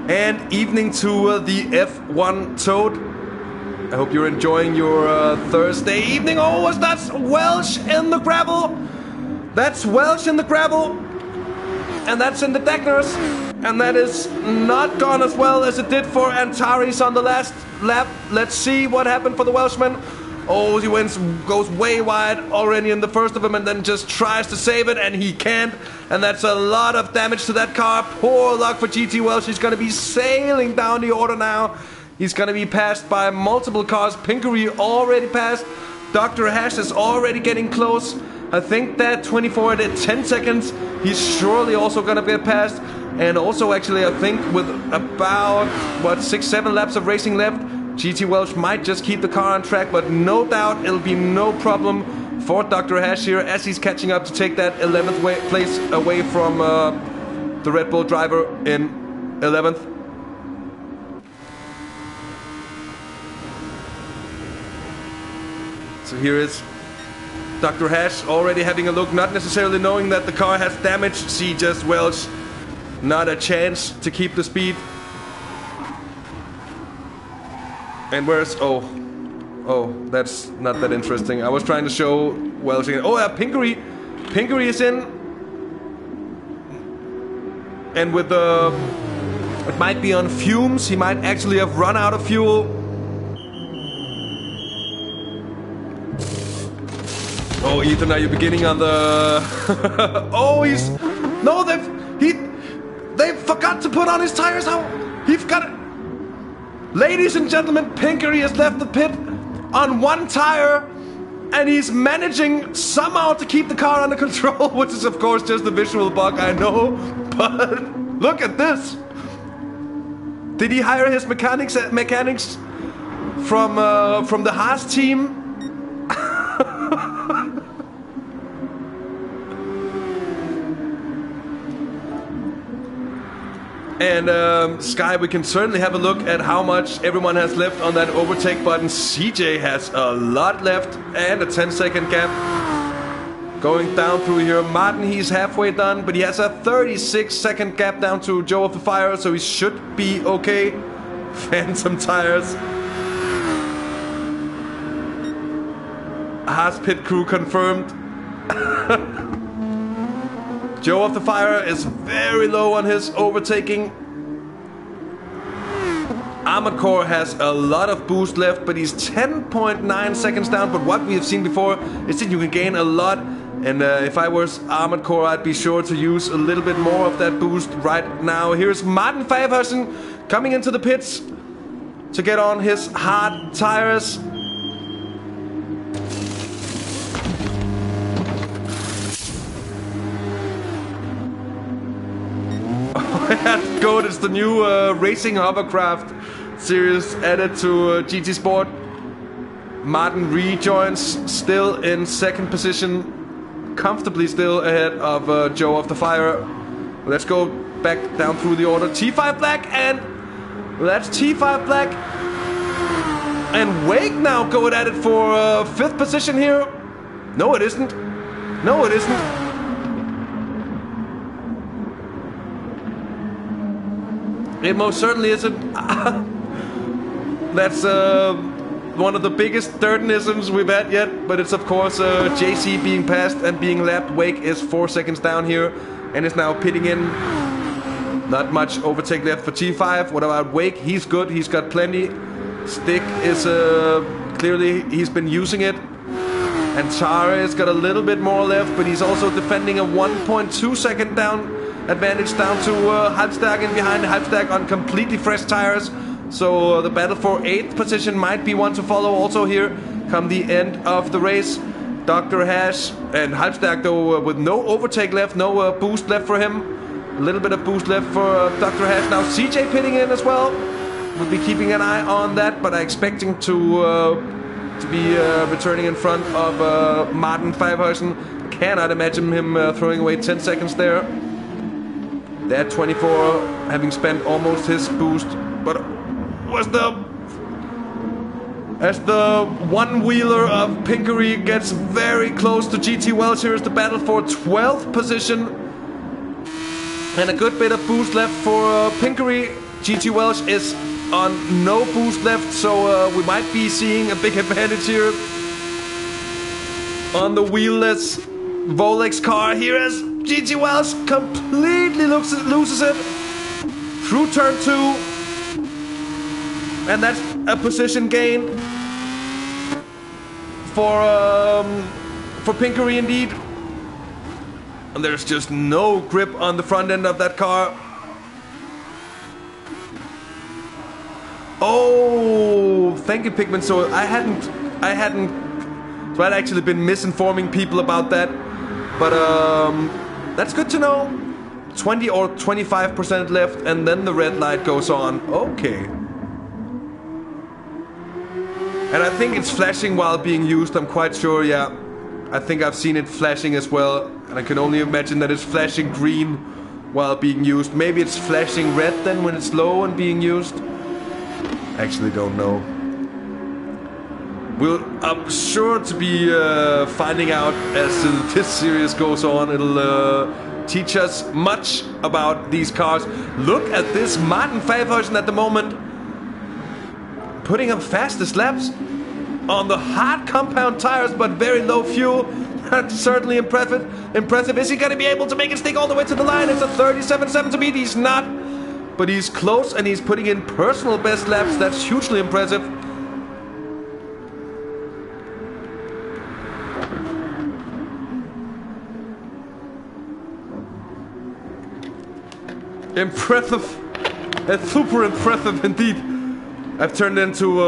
And evening to the F1 Toad. I hope you're enjoying your Thursday evening. Oh, that's Welsh in the gravel. That's Welsh in the gravel. And that's in the Deckners. And that is not gone as well as it did for Antares on the last lap. Let's see what happened for the Welshman. Oh, he goes way wide already in the first of them and then just tries to save it, and he can't. And that's a lot of damage to that car. Poor luck for GT Welsh. He's going to be sailing down the order now. He's going to be passed by multiple cars. Pinkery already passed. Dr. Hash is already getting close. I think that 24 at 10 seconds, he's surely also going to get passed. And also, actually, I think with about, 6-7 laps of racing left, GT Welsh might just keep the car on track, but no doubt it'll be no problem for Dr. Hash here as he's catching up to take that 11th place away from the Red Bull driver in 11th. So here is Dr. Hash already having a look, not necessarily knowing that the car has damage. See just Welsh, not a chance to keep the speed. And where's... Oh, that's not that interesting. I was trying to show Welsh again. Oh yeah, Pinkery. Pinkery is in. And with the... It might be on fumes. He might actually have run out of fuel. Oh, Ethan, are you beginning on the... Oh, he's... No, They forgot to put on his tires. How? He forgot it. Ladies and gentlemen, Pinkery has left the pit on one tire, and he's managing somehow to keep the car under control, which is of course just a visual bug, I know, but look at this. Did he hire his mechanics from the Haas team? And Sky, we can certainly have a look at how much everyone has left on that overtake button. CJ has a lot left and a 10-second gap going down through here. Martin, he's halfway done, but he has a 36-second gap down to Joe of the Fire, so he should be okay. Phantom tires. Haas pit crew confirmed. Joe of the Fire is very low on his overtaking. Armored Core has a lot of boost left, but he's 10.9 seconds down. But what we have seen before is that you can gain a lot. And if I was Armored Core, I'd be sure to use a little bit more of that boost right now. Here's Martin Faversen coming into the pits to get on his hard tires. Good, it's the new racing hovercraft series added to GT Sport. Martin rejoins, still in second position, comfortably still ahead of Joe of the Fire. Let's go back down through the order. T5 Black, and that's T5 Black. And Wake now going at it for fifth position here. No, it isn't. No, it isn't. It most certainly isn't. That's one of the biggest Dirtenisms we've had yet, but it's of course JC being passed and being lapped. Wake is 4 seconds down here and is now pitting in. Not much overtake left for T5. What about Wake? He's good, he's got plenty. Stick is clearly, he's been using it. And Chara has got a little bit more left, but he's also defending a 1.2 second down advantage down to Halbstag, and behind Halbstag on completely fresh tires. So the battle for 8th position might be one to follow also here come the end of the race. Dr. Hash and Halbstag though with no overtake left, no boost left for him. A little bit of boost left for Dr. Hash. Now CJ pitting in as well. We'll be keeping an eye on that, but I expect him to be returning in front of Martin Faversen. Cannot imagine him throwing away 10 seconds there. That 24 having spent almost his boost, but was as the one-wheeler of Pinkery gets very close to GT Welsh. Here's the battle for 12th position, and a good bit of boost left for Pinkery. GT Welsh is on no boost left, so we might be seeing a big advantage here on the wheelless Volex car here as GT Welsh completely loses it through turn 2, and that's a position gain for Pinkery indeed. And there's just no grip on the front end of that car. Oh, thank you, Pigman. So I'd actually been misinforming people about that, but that's good to know. 20 or 25% left, and then the red light goes on. Okay. And I think it's flashing while being used, I'm quite sure, yeah. I think I've seen it flashing as well, and I can only imagine that it's flashing green while being used. Maybe it's flashing red then when it's low and being used. Actually don't know. I'm sure to be finding out as this series goes on. It'll teach us much about these cars. Look at this Martin Faversen at the moment, putting up fastest laps on the hard compound tires, but very low fuel. That's certainly impressive. Is he going to be able to make it stick all the way to the line? It's a 37.7 to beat. He's not, but he's close, and he's putting in personal best laps. That's hugely impressive. Impressive. Super impressive indeed. I've turned into,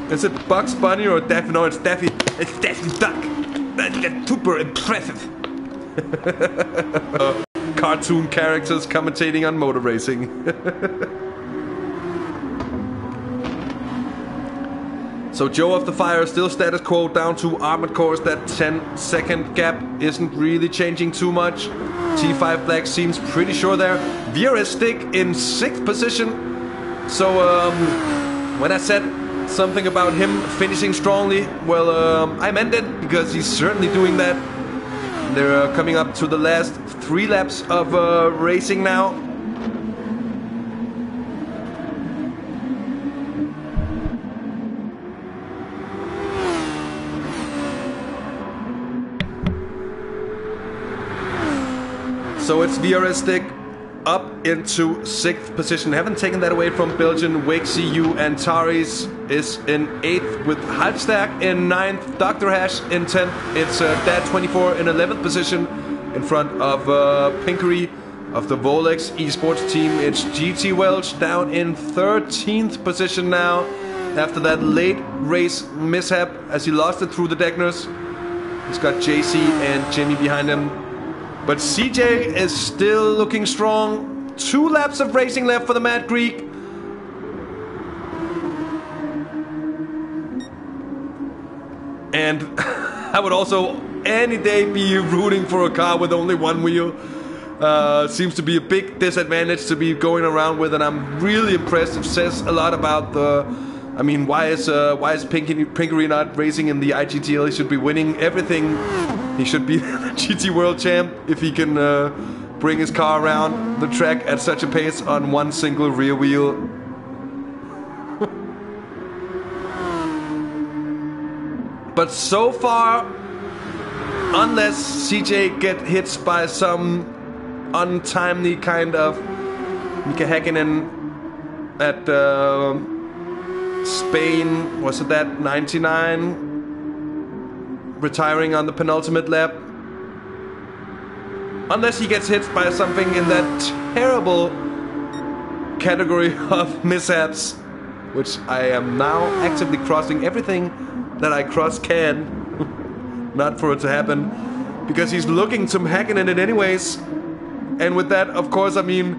is it Bugs Bunny or Daffy? No, it's Daffy. It's Daffy Duck. That's super impressive. Cartoon characters commentating on motor racing. So Joe of the Fire still status quo down to Armored Cores. That 10-second gap isn't really changing too much. T5 Black seems pretty sure there. VRS Stick in 6th position. So when I said something about him finishing strongly, well, I meant it, because he's certainly doing that. They're coming up to the last 3 laps of racing now. So it's VRS Stick up into 6th position. Haven't taken that away from Belgian. Wake CU and Taris is in 8th with Halbstack in 9th. Dr. Hash in 10th. It's Dad24 in 11th position in front of Pinkery of the Volex esports team. It's GT Welch down in 13th position now after that late race mishap as he lost it through the Deckners. He's got JC and Jimmy behind him. But CJ is still looking strong. 2 laps of racing left for the Mad Greek. And I would also any day be rooting for a car with only one wheel. Seems to be a big disadvantage to be going around with, and I'm really impressed. It says a lot about the... I mean, why is Pinkery not racing in the IGTL? He should be winning everything. He should be the GT World Champ if he can bring his car around the track at such a pace on one single rear wheel. But so far, unless CJ get hit by some untimely kind of Mika Häkkinen at Spain, was it that 99? Retiring on the penultimate lap. Unless he gets hit by something in that terrible category of mishaps, which I am now actively crossing everything that I cross can. Not for it to happen. Because he's looking to Häkkinen it anyways. And with that, of course, I mean,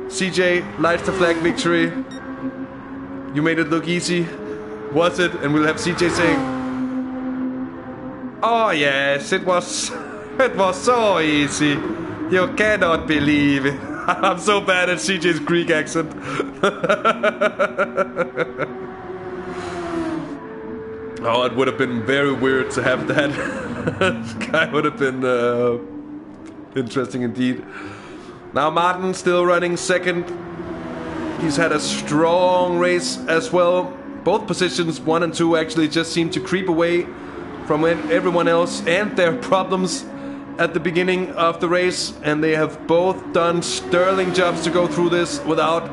CJ lights the flag victory. You made it look easy. Was it? And we'll have CJ saying, oh yes, it was so easy. You cannot believe it. I'm so bad at CJ's Greek accent. Oh, it would have been very weird to have that. Guy would have been interesting indeed. Now Martin still running 2nd. He's had a strong race as well. Both positions, 1 and 2, actually just seem to creep away from everyone else and their problems at the beginning of the race, and they have both done sterling jobs to go through this without,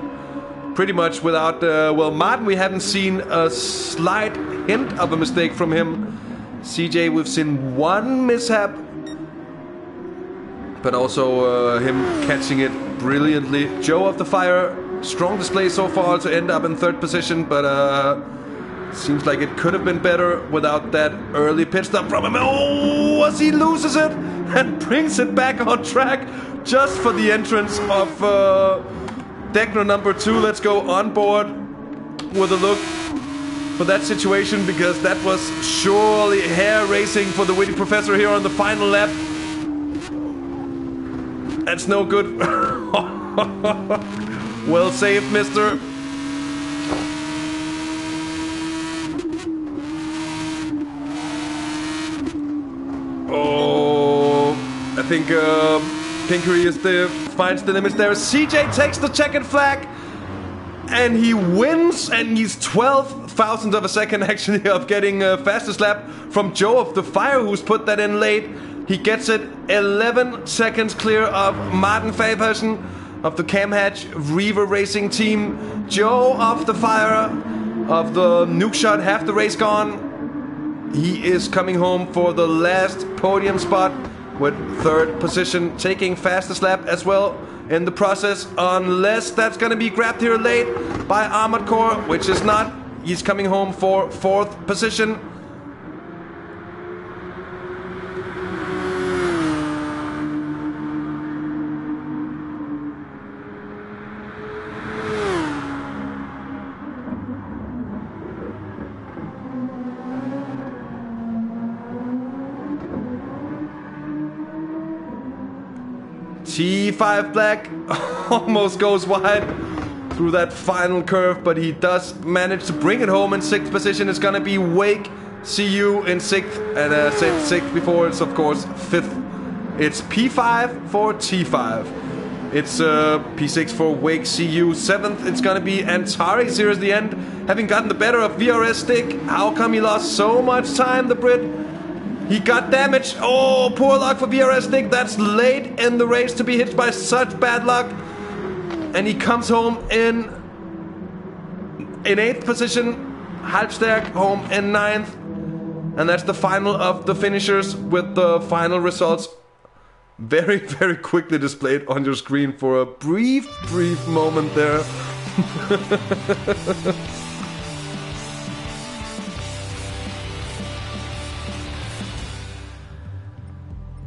pretty much without, well, Martin, we haven't seen a slight hint of a mistake from him. CJ, we've seen 1 mishap, but also him catching it brilliantly. Joe of the Fire, strong display so far to end up in 3rd position, but seems like it could have been better without that early pit stop from him. Oh, as he loses it and brings it back on track just for the entrance of Deckner number 2. Let's go on board with a look for that situation, because that was surely hair racing for the witty professor here on the final lap. That's no good. Well saved, mister. Oh, I think Pinkery finds the limits there. CJ takes the checkered flag, and he wins, and he's 12,000th of a second actually of getting fastest lap from Joe of the Fire, who's put that in late. He gets it 11 seconds clear of Martin Fabersen of the Cam Hatch Reaver Racing team. Joe of the Fire of the Nuke Shot, half the race gone. He is coming home for the last podium spot with 3rd position, taking fastest lap as well. in the process, unless that's gonna be grabbed here late by Armored Core, which is not. He's coming home for 4th position. T5 Black almost goes wide through that final curve, but he does manage to bring it home in 6th position. It's gonna be Wake CU in 6th, and I said 6th before, it's of course 5th. It's P5 for T5. It's P6 for Wake CU. 7th, it's gonna be Antares here at the end, having gotten the better of VRS Stick. How come he lost so much time, the Brit? He got damaged. Oh, poor luck for VRS Stick. That's late in the race to be hit by such bad luck. And he comes home in 8th position. Halbstärk home in 9th. And that's the final of the finishers, with the final results very, very quickly displayed on your screen for a brief moment there.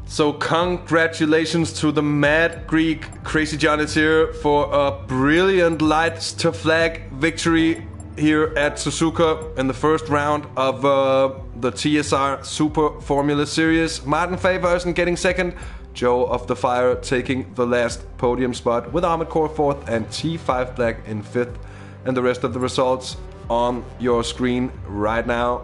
So congratulations to the Mad Greek Crazy Johnny's here for a brilliant lights to flag victory here at Suzuka in the first round of the TSR Super Formula Series. Martin Faversen getting 2nd, Joe of the Fire taking the last podium spot with Armored Core 4th and T5 Black in 5th. And the rest of the results on your screen right now.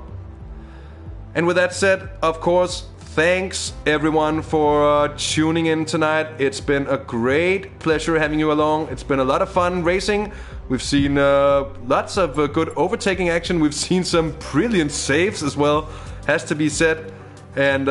And with that said, of course, thanks everyone for tuning in tonight. It's been a great pleasure having you along. It's been a lot of fun racing. We've seen lots of good overtaking action. We've seen some brilliant saves as well, has to be said. And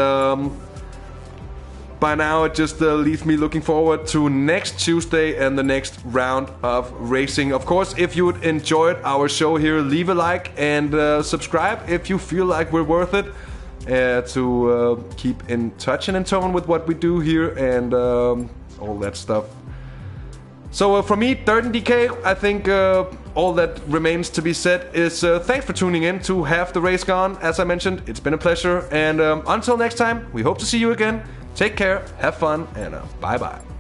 by now it just leaves me looking forward to next Tuesday and the next round of racing. Of course, if you enjoyed our show here, leave a like and subscribe if you feel like we're worth it. To keep in touch and in tone with what we do here and all that stuff. So from me, DirtenDK, I think all that remains to be said is thanks for tuning in to Have the Race Gone. As I mentioned, it's been a pleasure, and until next time, we hope to see you again. Take care, have fun, and bye-bye.